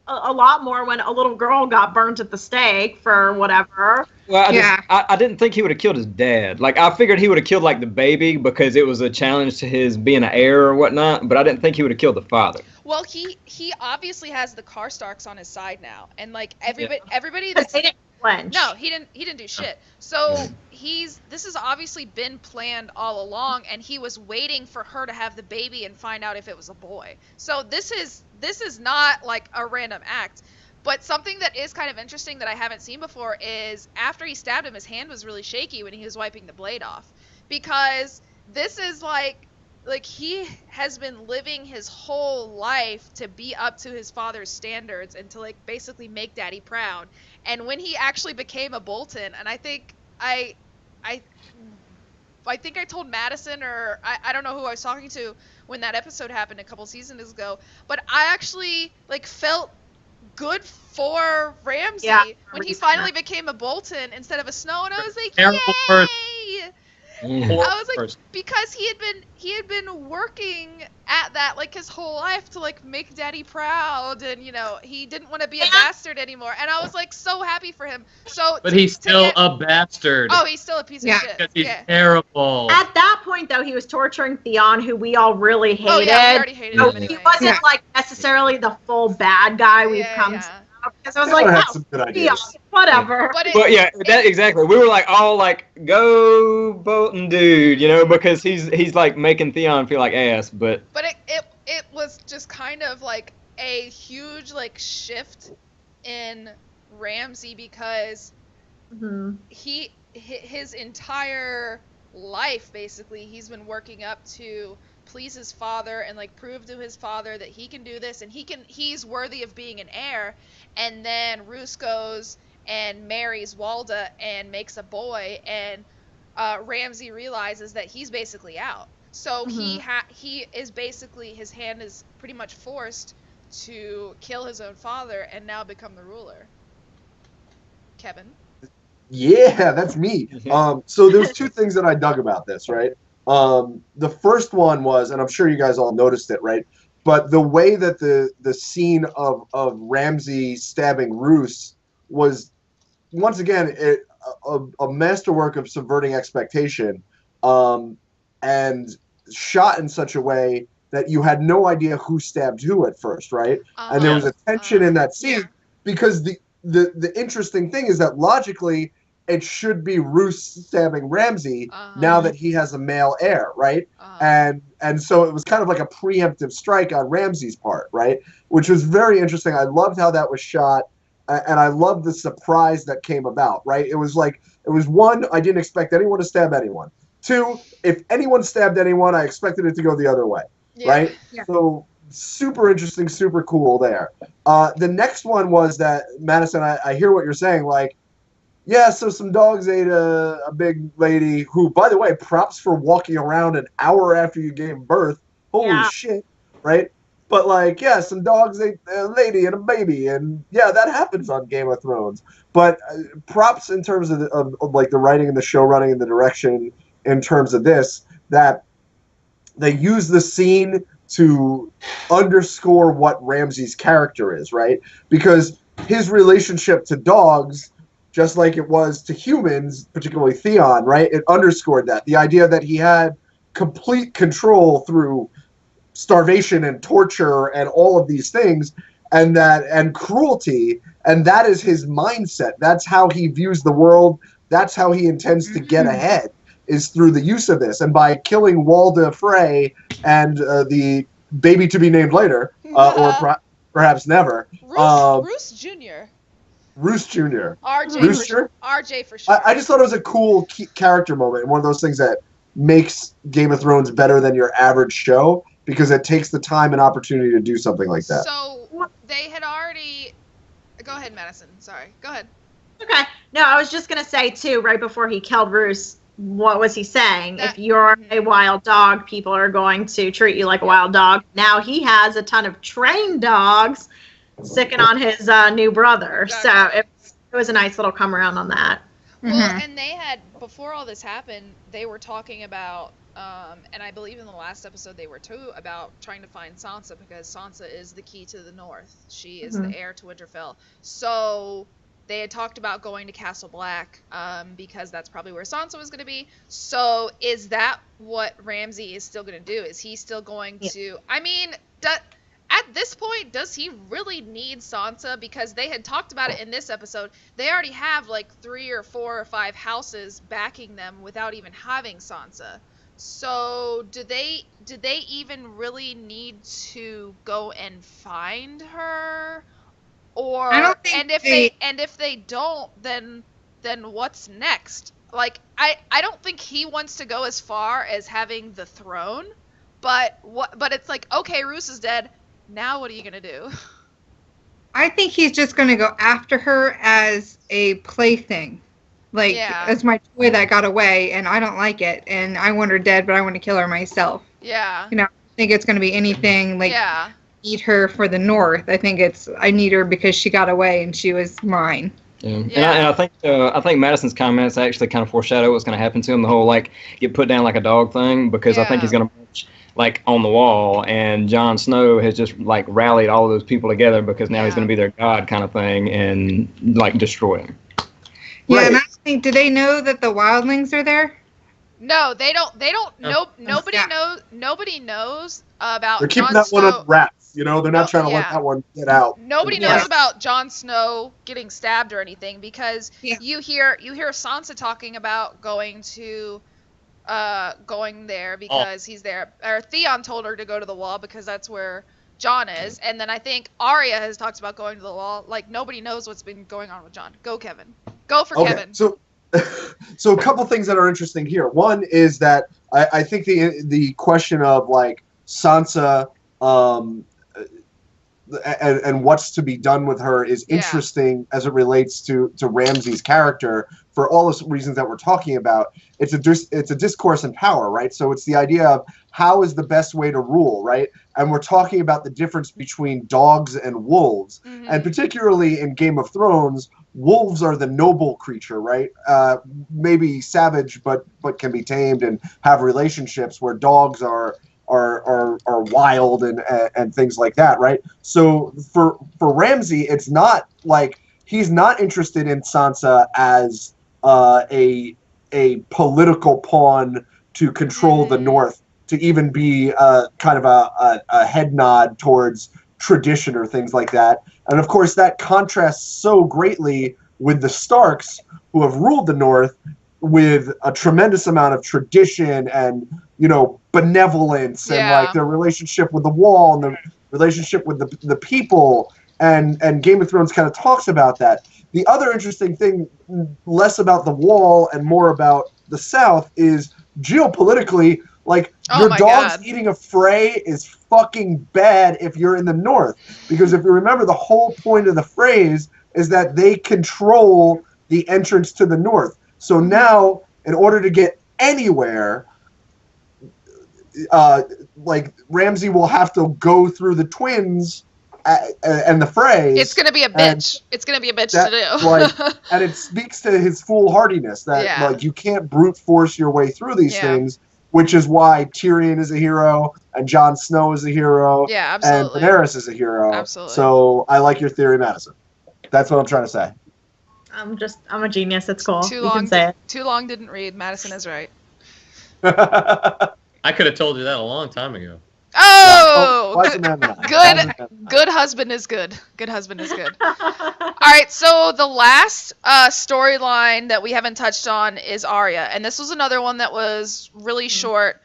a lot more when a little girl got burnt at the stake for whatever. Well, Yeah. I didn't think he would have killed his dad. Like, I figured he would have killed, like, the baby because it was a challenge to his being an heir or whatnot, but I didn't think he would have killed the father. Well, he obviously has the Karstarks on his side now, and like Yeah. everybody Because that's they didn't flinch. no, he didn't do shit. So this has obviously been planned all along, and he was waiting for her to have the baby and find out if it was a boy. So this is not like a random act. But something that is kind of interesting that I haven't seen before is after he stabbed him, his hand was really shaky when he was wiping the blade off, because this is like he has been living his whole life to be up to his father's standards and to like basically make daddy proud. And when he actually became a Bolton, and I think I think I told Madison, or I don't know who I was talking to when that episode happened a couple seasons ago, but I actually like felt good for Ramsay when he finally became a Bolton instead of a Snow, and I was like, Terrible yay! Yeah. I was like, because he had been working at that like his whole life to like make daddy proud, and he didn't want to be a bastard anymore, and I was like so happy for him. So But he's still a bastard. Oh, he's still a piece of shit. Because he's terrible. At that point, though, he was torturing Theon, who we all really hated. Oh yeah, we already hated So him anyway. he wasn't like necessarily the full bad guy we've come to. Because I was Theon like, had oh, some good Theon, ideas. whatever. But yeah, that exactly. We were like all like, "Go Bolton, dude," because he's like making Theon feel like ass. But it was just kind of like a huge like shift in Ramsay, because his entire life basically he's been working up to please his father and like prove to his father that he can do this and he's worthy of being an heir. And then Roose goes and marries Walda and makes a boy, and Ramsay realizes that he's basically out. So he is basically, his hand is pretty much forced to kill his own father and now become the ruler. Kevin? Yeah, that's me. So there's two things that I dug about this, right? The first one was, and I'm sure you guys all noticed it, right? But the way that the scene of Ramsay stabbing Roose was, once again, a masterwork of subverting expectation, and shot in such a way that you had no idea who stabbed who at first, right? And there was a tension in that scene because the interesting thing is that logically it should be Roose stabbing Ramsay now that he has a male heir, right? And so it was kind of like a preemptive strike on Ramsay's part, right? Which was very interesting. I loved how that was shot, and I loved the surprise that came about, right? It was one, I didn't expect anyone to stab anyone. Two, if anyone stabbed anyone, I expected it to go the other way, right? Yeah. So super interesting, super cool there. The next one was that, Madison, I hear what you're saying, like, yeah, so some dogs ate a big lady who, by the way, props for walking around an hour after you gave birth. Holy shit, right? But, like, yeah, some dogs ate a lady and a baby, and, yeah, that happens on Game of Thrones. But props in terms of like, the writing and the show running and the direction in terms of this, that they use the scene to underscore what Ramsay's character is, right? Because his relationship to dogs, just like it was to humans, particularly Theon, right? It underscored that. The idea that he had complete control through starvation and torture and all of these things, and cruelty, and that is his mindset. That's how he views the world. That's how he intends to get ahead, is through the use of this. And by killing Walda Frey and the baby to be named later, or perhaps never. Roose Jr. Roose Jr. RJ for sure. I just thought it was a cool character moment, and one of those things that makes Game of Thrones better than your average show, because it takes the time and opportunity to do something like that. So they had already... Go ahead, Madison. Sorry. Go ahead. Okay. No, I was just going to say, too, right before he killed Roose, what was he saying? If you're a wild dog, people are going to treat you like a wild dog. Now he has a ton of trained dogs sicking on his new brother. So it was a nice little come around on that. Well, and they had, before all this happened, they were talking about, and I believe in the last episode they were too, about trying to find Sansa, because Sansa is the key to the North. She is the heir to Winterfell. So they had talked about going to Castle Black, because that's probably where Sansa was going to be. So is that what Ramsay is still going to do? Is he still going to? I mean, at this point, does he really need Sansa? Because they had talked about it in this episode. They already have like 3 or 4 or 5 houses backing them without even having Sansa. So do they even really need to go and find her? Or I don't think and if they don't, then what's next? Like I don't think he wants to go as far as having the throne, but it's like, okay, Roose is dead. Now what are you gonna do? I think he's just going to go after her as a plaything. Like, as my toy that got away, and I don't like it, and I want her dead, but I want to kill her myself. Yeah. You know, I think it's going to be anything like eat her for the North. I think it's I need her because she got away and she was mine. Yeah. And I think Madison's comments actually kind of foreshadow what's going to happen to him. The whole like get put down like a dog thing, because I think he's going to march like on the wall, and Jon Snow has just like rallied all of those people together because now he's going to be their god kind of thing and like destroy him. Yeah, and I think, do they know that the wildlings are there? No, they don't. Nobody knows about. They're keeping Jon that Snow. one on wraps. You know, they're not trying to let that one get out. Nobody knows about Jon Snow getting stabbed or anything, because you hear Sansa talking about going there because he's there. Or Theon told her to go to the wall because that's where Jon is, and then I think Arya has talked about going to the wall. Like, nobody knows what's been going on with Jon. Go, Kevin. Go for Kevin. So a couple things that are interesting here. One is that I think the question of like Sansa and what's to be done with her is interesting as it relates to Ramsay's character for all the reasons that we're talking about. It's a discourse in power, right? So it's the idea of how is the best way to rule, right? And we're talking about the difference between dogs and wolves, and particularly in Game of Thrones, wolves are the noble creature, right? Maybe savage, but can be tamed and have relationships, where dogs are wild and things like that, right? So for Ramsay, it's not like he's not interested in Sansa as a political pawn to control the North, to even be kind of a head nod towards tradition or things like that. And of course, that contrasts so greatly with the Starks, who have ruled the North with a tremendous amount of tradition and, you know, benevolence and like their relationship with the Wall and the relationship with the people. And Game of Thrones kind of talks about that. The other interesting thing, less about the Wall and more about the South, is geopolitically, like, your dog's eating a Frey is fucking bad if you're in the North. Because if you remember, the whole point of the Freys is that they control the entrance to the North. So now, in order to get anywhere, like, Ramsay will have to go through the twins and the Freys. It's going to be a bitch. It's going to be a bitch to do. Like, and it speaks to his foolhardiness that like, you can't brute force your way through these things, which is why Tyrion is a hero and Jon Snow is a hero. Yeah, absolutely. And Daenerys is a hero. Absolutely. So I like your theory, Madison. That's what I'm trying to say. I'm a genius. It's cool. Too long didn't read. Madison is right. I could have told you that a long time ago. Oh, good husband is good. Good husband is good. All right, so the last storyline that we haven't touched on is Arya, and this was another one that was really short.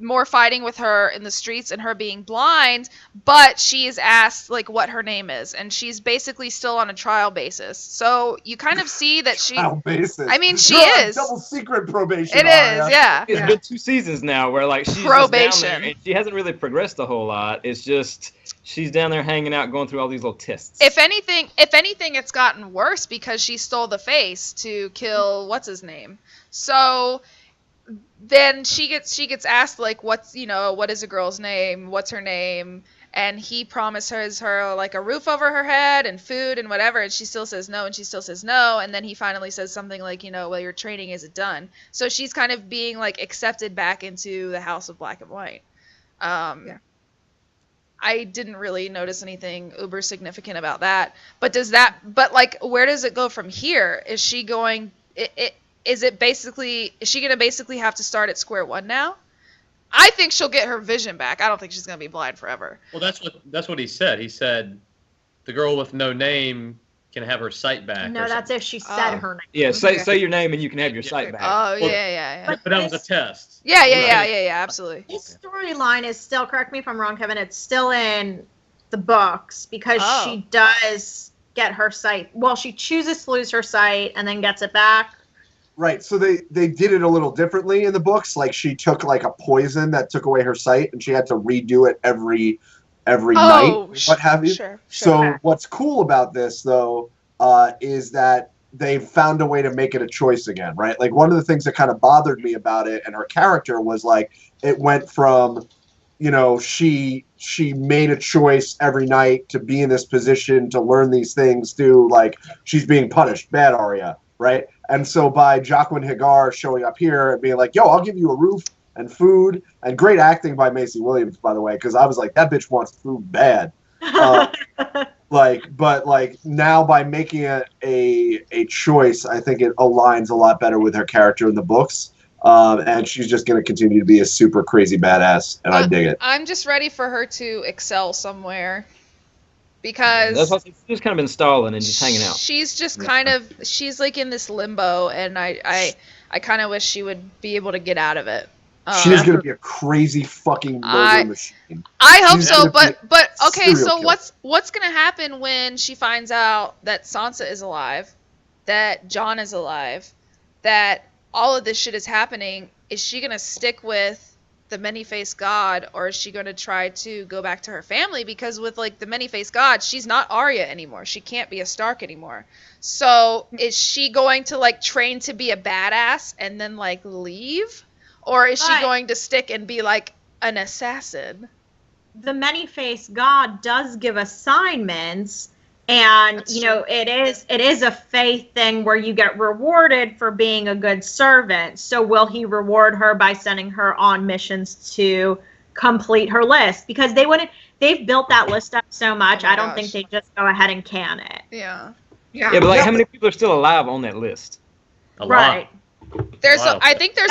More fighting with her in the streets and her being blind, but she is asked like what her name is, and she's basically still on a trial basis. So you kind of see that she. Trial basis. I mean, she You're is on double secret probation. It Arya. is, yeah. It's been 2 seasons now where like she's probation. Just down there and she hasn't really progressed a whole lot. It's just she's down there hanging out, going through all these little tests. If anything, it's gotten worse because she stole the face to kill what's his name. So. Then she gets asked like what is a girl's name, what's her name, and he promises her like a roof over her head and food and whatever, and she still says no, and then he finally says something like, well, your training isn't done. So she's kind of being like accepted back into the House of Black and White. I didn't really notice anything uber significant about that. But where does it go from here? Is she going? Is she going to basically have to start at square one now? I think she'll get her vision back. I don't think she's going to be blind forever. Well, that's what he said. He said the girl with no name can have her sight back. No, that's if she said her name. Yeah, say your name and you can have your sight back. Oh, yeah. But that was a test. Yeah, absolutely. His storyline is still, correct me if I'm wrong, Kevin, it's still in the books because she does get her sight. Well, she chooses to lose her sight and then gets it back. Right, so they did it a little differently in the books. Like, she took, like, a poison that took away her sight, and she had to redo it every night, what have you. Sure. So what's cool about this, though, is that they found a way to make it a choice again, right? Like, one of the things that kind of bothered me about it and her character was, like, it went from, you know, she made a choice every night to be in this position, to learn these things, to, like, she's being punished. Bad Arya, right? And so by Jaqen Hagar showing up here and being like, yo, I'll give you a roof and food, and great acting by Macy Williams, by the way, because I was like, that bitch wants food bad. But now by making it a choice, I think it aligns a lot better with her character in the books. And she's just going to continue to be a super crazy badass, and I dig it. I'm just ready for her to excel somewhere. Because that's why she's just kind of been stalling and just hanging out. She's just she's like in this limbo, and I kind of wish she would be able to get out of it. She's gonna be a crazy fucking murder machine. I hope so, but okay. So what's gonna happen when she finds out that Sansa is alive, that Jon is alive, that all of this shit is happening? Is she gonna stick with the many-faced god, or is she going to try to go back to her family? Because with like the many-faced god, she's not Arya anymore. She can't be a Stark anymore. So is she going to like train to be a badass and then like leave, or is she going to stick and be like an assassin? The many-faced god does give assignments, and That's you know, it is a faith thing where you get rewarded for being a good servant. So will he reward her by sending her on missions to complete her list? Because they've built that list up so much, I don't think they just go ahead and can it. Yeah. But like, how many people are still alive on that list? A lot. Right. I think there's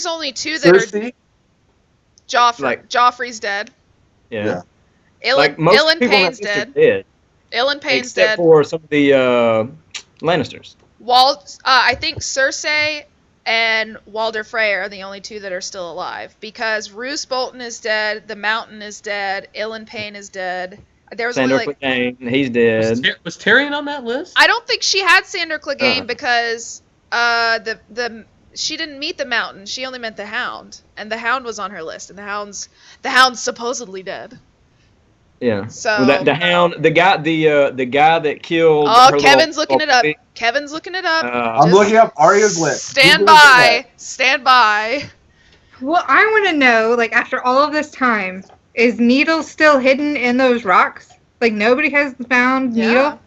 only two that Cersei? are Joffrey's dead. Yeah. Ilyn Payne's dead. Ilyn Payne's dead. Except for some of the Lannisters. I think Cersei and Walder Frey are the only two that are still alive, because Roose Bolton is dead, the Mountain is dead, Ilyn Payne is dead. There was Sandor only Clegane, he's dead. Was Tyrion on that list? I don't think she had Sandor Clegane because she didn't meet the Mountain. She only met the Hound, and the Hound was on her list, and the Hound's supposedly dead. Yeah. So the Hound, the guy that killed. Oh, Kevin's looking it up. Kevin's looking it up. I'm looking up Arya's list. Stand by. Well, I want to know, like, after all of this time, is Needle still hidden in those rocks? Like, nobody has found Needle?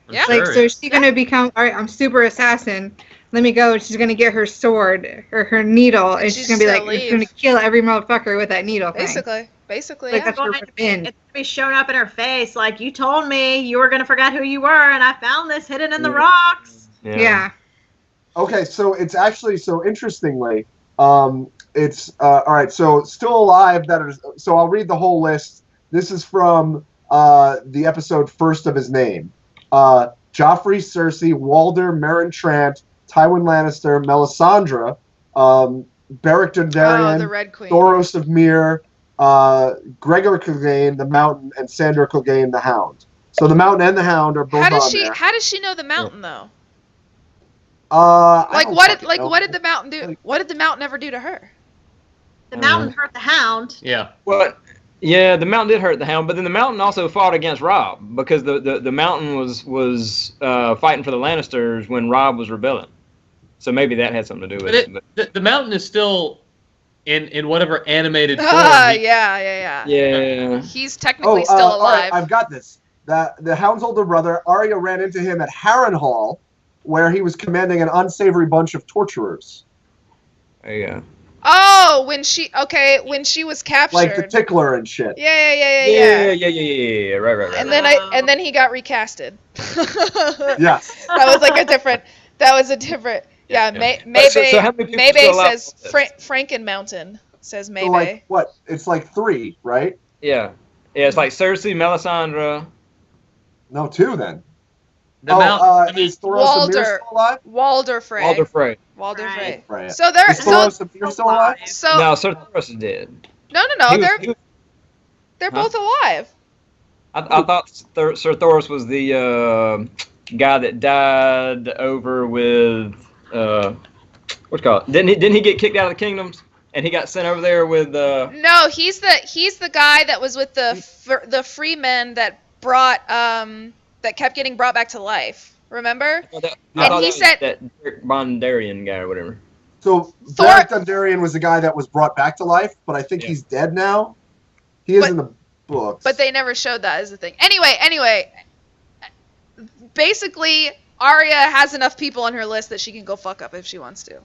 Yeah. Like, so is she going to become, all right, I'm super assassin. Let me go. She's going to get her sword or her needle, and she's going to be like, she's going to kill every motherfucker with that needle thing. Basically, like, yeah. that's her revenge. It's going to be shown up in her face, like, you told me you were going to forget who you were, and I found this hidden in the rocks. Yeah. Okay, so it's actually, so interestingly, it's, all right, so still alive, so I'll read the whole list. This is from the episode First of His Name. Joffrey, Cersei, Walder, Meryn Trant, Tywin Lannister, Melisandre, Beric Dondarrion, the Red Queen. Thoros of Myr, Gregor Clegane, the Mountain, and Sandor Clegane, the Hound. So the Mountain and the Hound are both on there. How does she know the Mountain though? What did the Mountain do? What did the Mountain ever do to her? The Mountain hurt the Hound. Yeah. Well, yeah, the Mountain did hurt the Hound, but then the Mountain also fought against Robb, because the Mountain was fighting for the Lannisters when Robb was rebelling. So maybe that had something to do with it. The Mountain is still in whatever animated form. Yeah. He's technically still alive. All right, I've got this. The Hound's older brother, Arya, ran into him at Harrenhal, where he was commanding an unsavory bunch of torturers. There you go. Oh, when she was captured. Like the tickler and shit. Yeah. Right. And then he got recasted. Yes. That was like a different. Yeah, Maybay. So how many people Maybay still alive says on this? Franken-Mountain says Maybay. So like what? It's like 3, right? Yeah, it's like Cersei, Melisandre. No, 2 then. The Mount. Is Thoros Amir still alive? Walder Frey. Walder Frey. Walder Frey. Right. So they're Is Thoros Amir still alive? so No, Sir Thoros is dead. no. They're both alive. I thought Sir Thoros was the guy that died over with what's it called? Didn't he get kicked out of the kingdoms and he got sent over there with? No, he's the guy that was with the free men that brought that kept getting brought back to life. Remember? And he said that Derek Bondarian guy or whatever. So Derek Dondarrion was the guy that was brought back to life, but I think he's dead now. He is in the books. But they never showed that as a thing. Anyway, basically, Arya has enough people on her list that she can go fuck up if she wants to.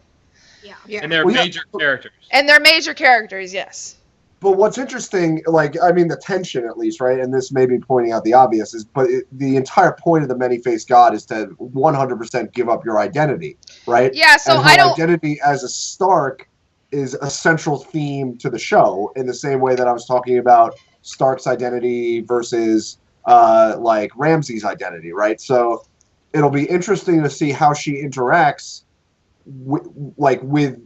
Yeah. And they're major characters. And they're major characters, yes. But what's interesting, the tension at least, right? And this may be pointing out the obvious, the entire point of the many-faced god is to 100% give up your identity, right? Yeah, so and her identity as a Stark is a central theme to the show in the same way that I was talking about Stark's identity versus Ramsay's identity, right? So it'll be interesting to see how she interacts with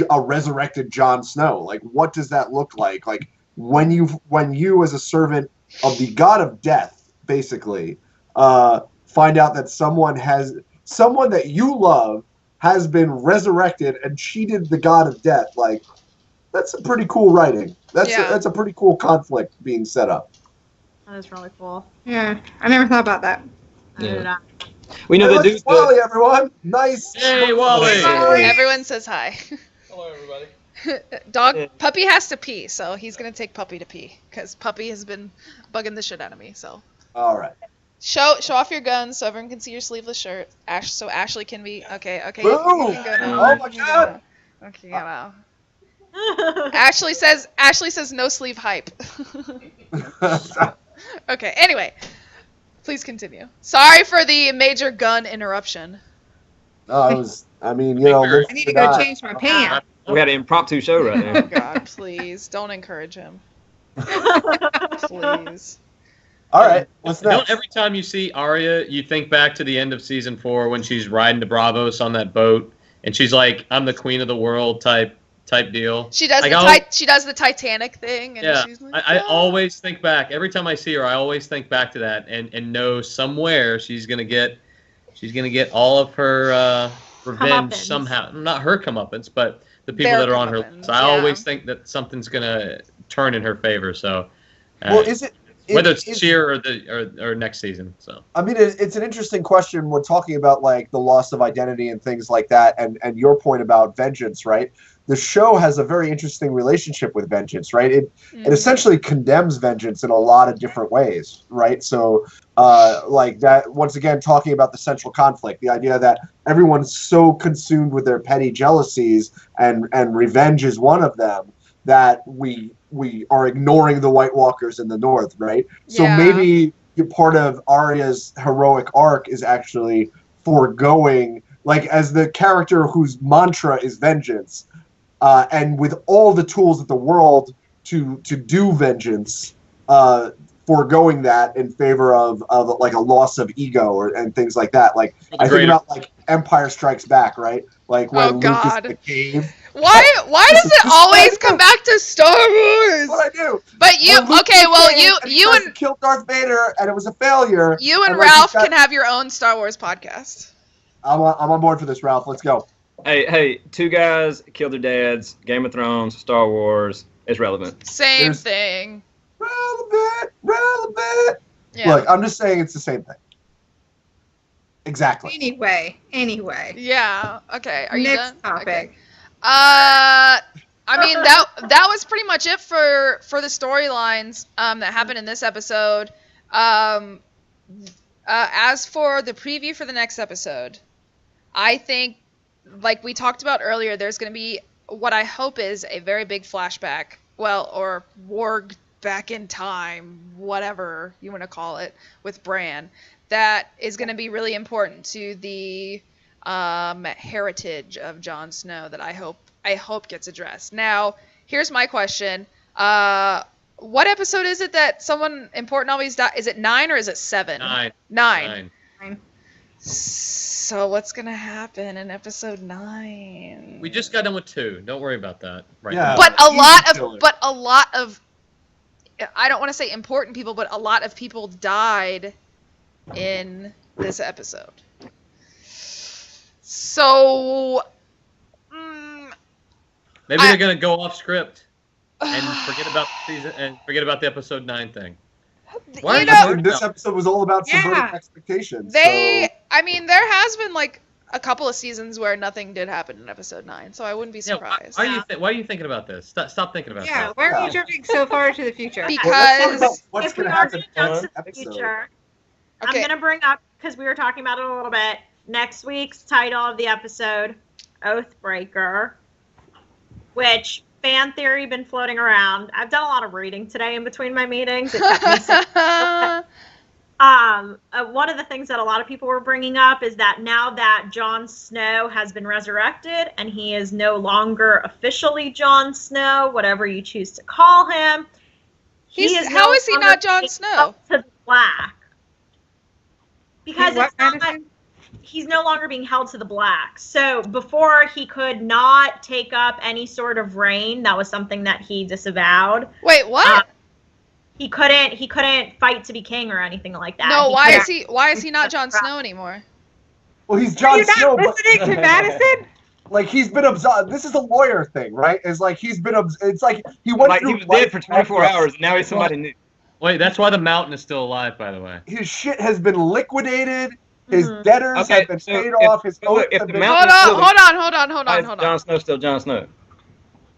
a resurrected Jon Snow. Like, what does that look like? Like, when you as a servant of the god of death, basically, find out that someone that you love has been resurrected and cheated the god of death. Like, that's a pretty cool writing. That's a pretty cool conflict being set up. That is really cool. Yeah, I never thought about that. Yeah. We know the dude. Wally, everyone. Nice. Hey, Wally. Everyone says hi. Hello, everybody. Puppy has to pee, so he's gonna take Puppy to pee because Puppy has been bugging the shit out of me. So. All right. Show off your guns so everyone can see your sleeveless shirt. So Ashley can be okay. Boom! You can go now. Oh my god. Okay, now. Ashley says no sleeve hype. Okay. Anyway, please continue. Sorry for the major gun interruption. No, it was. I mean, I need to go change my pants. We had an impromptu show right now. Oh God, please don't encourage him. Please. All right. What's next? Don't every time you see Arya, you think back to the end of season 4 when she's riding to Bravos on that boat, and she's like, "I'm the queen of the world" type deal. She does she does the Titanic thing, and yeah. she's like, I always think back every time I see her. I always think back to that, and know somewhere she's gonna get all of her revenge somehow. Not her comeuppance, but the people that are on her list. I always think that something's gonna turn in her favor. So, well, is it? Whether it's this year or next season, so I mean, it's an interesting question. We're talking about like the loss of identity and things like that, and your point about vengeance, right? The show has a very interesting relationship with vengeance, right? It essentially condemns vengeance in a lot of different ways, right? So, like that. Once again, talking about the central conflict, the idea that everyone's so consumed with their petty jealousies, and revenge is one of them, that we are ignoring the White Walkers in the North, right? So maybe part of Arya's heroic arc is actually foregoing, like, as the character whose mantra is vengeance, and with all the tools of the world to do vengeance, foregoing that in favor of like a loss of ego and things like that. Like, I think about like Empire Strikes Back, right? Like when Luke is in the cave. Why does it always come back to Star Wars? That's what I do. But you and killed Darth Vader, and it was a failure. You and Ralph can have your own Star Wars podcast. I'm on board for this, Ralph. Let's go. Hey, 2 guys killed their dads. Game of Thrones, Star Wars. It's relevant. Same thing. Relevant. Yeah. Look, I'm just saying it's the same thing. Exactly. Anyway. Yeah. Okay. Are you done? Next topic. Okay. I mean that was pretty much it for the storylines that happened in this episode. As for the preview for the next episode, I think, like we talked about earlier, there's going to be what I hope is a very big flashback, well, or warg back in time, whatever you want to call it, with Bran, that is going to be really important to the heritage of Jon Snow that I hope gets addressed. Now, here's my question. What episode is it that someone important always dies? Is it 9 or is it 7? 9. So what's gonna happen in episode 9? We just got done with 2. Don't worry about that right Yeah. now. But a lot of I don't want to say important people, but a lot of people died in this episode. So maybe they're gonna go off script and forget about the season and forget about the episode 9 thing. Why this episode was all about subverting expectations. I mean, there has been like a couple of seasons where nothing did happen in episode 9, so I wouldn't be surprised. Why are you thinking about this? Stop thinking about that. Yeah, why are you jumping so far to the future? Because what's going to happen in the future, I'm going to bring up, because we were talking about it a little bit, next week's title of the episode, Oathbreaker, which fan theory been floating around. I've done a lot of reading today in between my meetings. It kept me sick. One of the things that a lot of people were bringing up is that now that Jon Snow has been resurrected and he is no longer officially Jon Snow, whatever you choose to call him, how is he not Jon Snow? Up to the black. Because he's no longer being held to the black. So before he could not take up any sort of reign, that was something that he disavowed. Wait, what? He couldn't fight to be king or anything like that. No, why is he not Jon Snow anymore? Well, he's Jon Snow. Are you not listening to Madison? Like, he's been absolved. This is a lawyer thing, right? It's like he's been. It's like he went through. He was dead for 24 hours. And now he's somebody new. Wait, that's why the mountain is still alive, by the way. His shit has been liquidated. His debtors have been paid off. His oaths have been. Hold on. Jon Snow's still Jon Snow.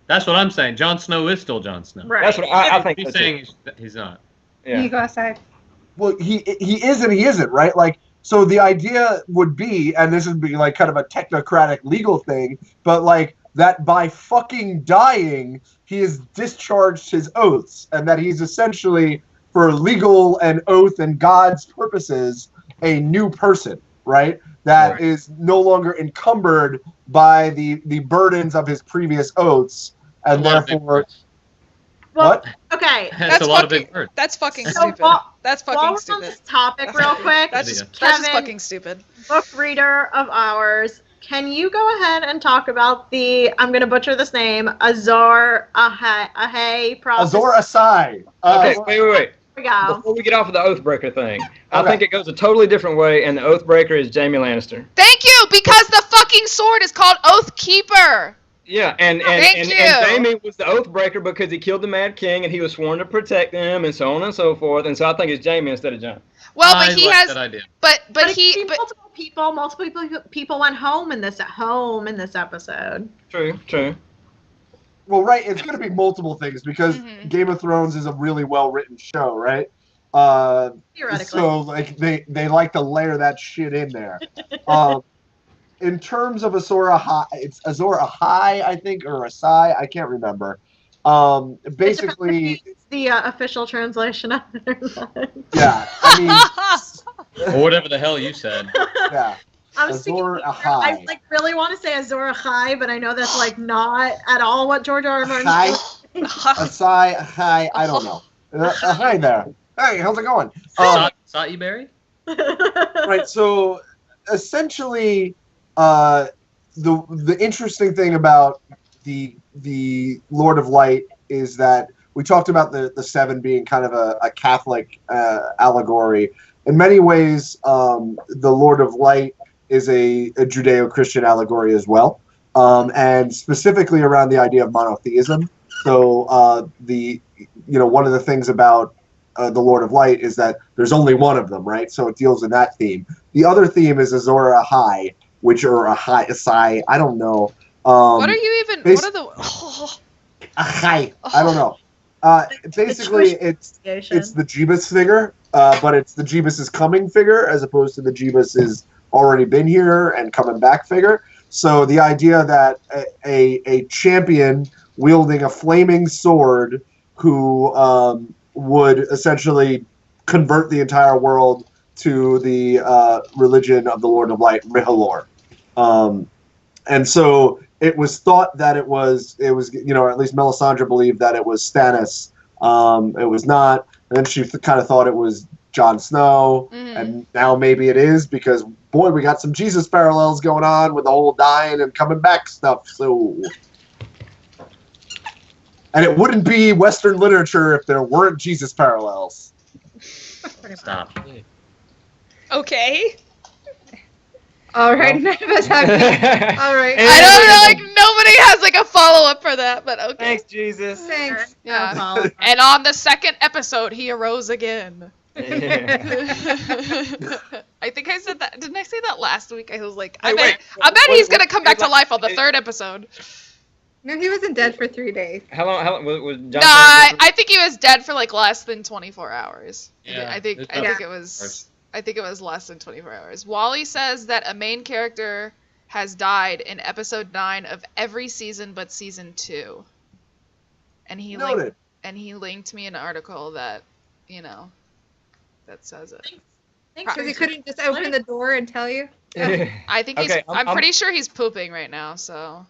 That's what I'm saying. Jon Snow is still Jon Snow. Right. That's what I think. He's saying he's not. Yeah. You go outside. Well, he is and he isn't, right? Like, so the idea would be, and this would be like kind of a technocratic legal thing, but like that by fucking dying, he has discharged his oaths, and that he's essentially, for legal and oath and God's purposes, a new person, right? That is no longer encumbered by the burdens of his previous oaths, and therefore. Well, okay. That's a lot of big words. That's fucking So stupid. That's fucking while we're stupid. on this topic real quick, That's just fucking stupid. Book reader of ours, can you go ahead and talk about the, I'm going to butcher this name, Azor Ahai prophecy? Azor Ahai. Okay, wait. Here we go. Before we get off of the Oathbreaker thing, I think it goes a totally different way, and the Oathbreaker is Jaime Lannister. Thank you, because the fucking sword is called Oathkeeper. Yeah, and Jaime was the Oathbreaker because he killed the Mad King, and he was sworn to protect them, and so on and so forth. And so I think it's Jaime instead of Jon. Well, but he has. That idea. But multiple people went home in this episode. True. Well, right, it's going to be multiple things because Game of Thrones is a really well-written show, right? Theoretically. So, like, they like to layer that shit in there. In terms of Azor Ahai, it's Azor Ahai, I think, or Asai, I can't remember. Basically, it's the official translation of it. Yeah, I mean, or whatever the hell you said. Yeah. Azor Ahai. I like really want to say Azor Ahai, but I know that's like not at all what George R. R. Martin said. Asai, Ahai, I don't know. Hi there. Hey, how's it going? Sa'i Berry? Right, so essentially, the interesting thing about the Lord of Light is that we talked about the seven being kind of a Catholic allegory. In many ways, the Lord of Light is a Judeo-Christian allegory as well, and specifically around the idea of monotheism. So one of the things about the Lord of Light is that there's only one of them, right? So it deals in that theme. The other theme is Azor Ahai, Asai, I don't know. What are you even? What are the? Ahai, I don't know. Basically, it's the Jeebus figure, but it's the Jeebus is coming figure as opposed to the Jeebus is already been here and coming back figure. So the idea that a champion wielding a flaming sword who would essentially convert the entire world to the religion of the Lord of Light, Mihalor. And so it was thought that it was, or at least Melisandre believed that it was Stannis. It was not. And then she kind of thought it was Jon Snow. And now maybe it is, because, boy, we got some Jesus parallels going on with the whole dying and coming back stuff. So, and it wouldn't be Western literature if there weren't Jesus parallels. Stop. Okay. All right, none of us have. All right. I don't know, like nobody has like a follow up for that, but okay. Thanks, Jesus. Thanks. Yeah. And on the second episode, he arose again. Yeah. I think I said that. Didn't I say that last week? I was like, Hey, I bet wait, he's gonna come back to life on the third episode. No, he wasn't dead for 3 days. How long was Jon? Nah, I think he was dead for like less than 24 hours. Yeah, I think it was. I think it was less than 24 hours. Wally says that a main character has died in episode 9 of every season but season 2. And he linked me an article that, that says it. Because he couldn't just open the door and tell you? I think he's. Okay, I'm pretty sure he's pooping right now, so.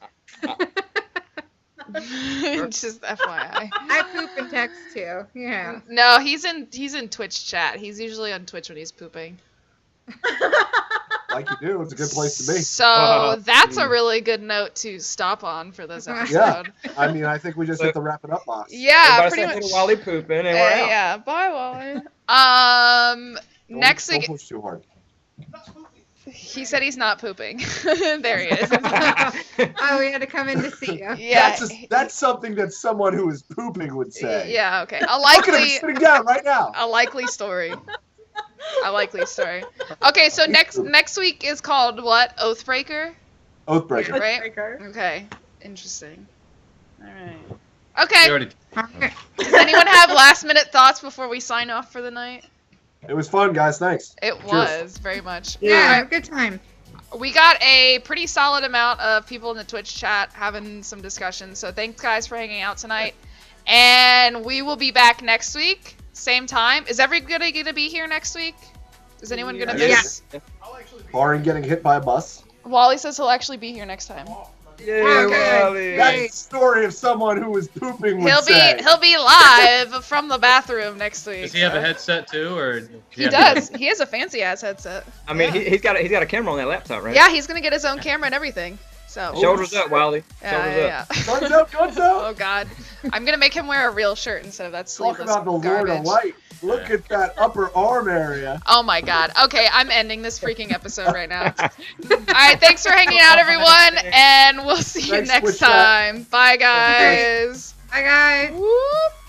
Just FYI. I poop and text too. Yeah. No, he's in Twitch chat. He's usually on Twitch when he's pooping. Like you do. It's a good place to be. So that's a really good note to stop on for this episode. Yeah. I mean, I think we just hit the wrap it up box. Yeah, pretty much. Wally pooping and we're out. Yeah, bye, Wally. Next week. Don't push too hard. He said he's not pooping. There he is. Oh, we had to come in to see you. Yeah. That's something that someone who is pooping would say. Yeah, okay. Look at him sitting down right now. A likely story. Okay, so next week is called what? Oathbreaker? Oathbreaker. Right? Okay. Interesting. All right. Okay. Does anyone have last minute thoughts before we sign off for the night? It was fun, guys. Thanks. It was very much. Yeah, good time. We got a pretty solid amount of people in the Twitch chat having some discussions. So thanks, guys, for hanging out tonight. And we will be back next week, same time. Is everybody going to be here next week? Is anyone going to miss? Yeah. Barring getting hit by a bus. Wally says he'll actually be here next time. Yeah, Wally. That's the story of someone who was pooping would say. He'll be live from the bathroom next week. Does he have a headset too, or? He does. He has a fancy ass headset. I mean, he's got a camera on that laptop, right? Yeah, he's gonna get his own camera and everything. So shoulders up, Wally. Yeah. Guns up, guns up. Oh God, I'm gonna make him wear a real shirt instead of that sleeveless Talk about the garbage. Lord of Light. Look at that upper arm area. Oh my God. Okay, I'm ending this freaking episode right now. All right, thanks for hanging out, everyone, and we'll see you next time. Bye, guys. Bye, guys. Whoop.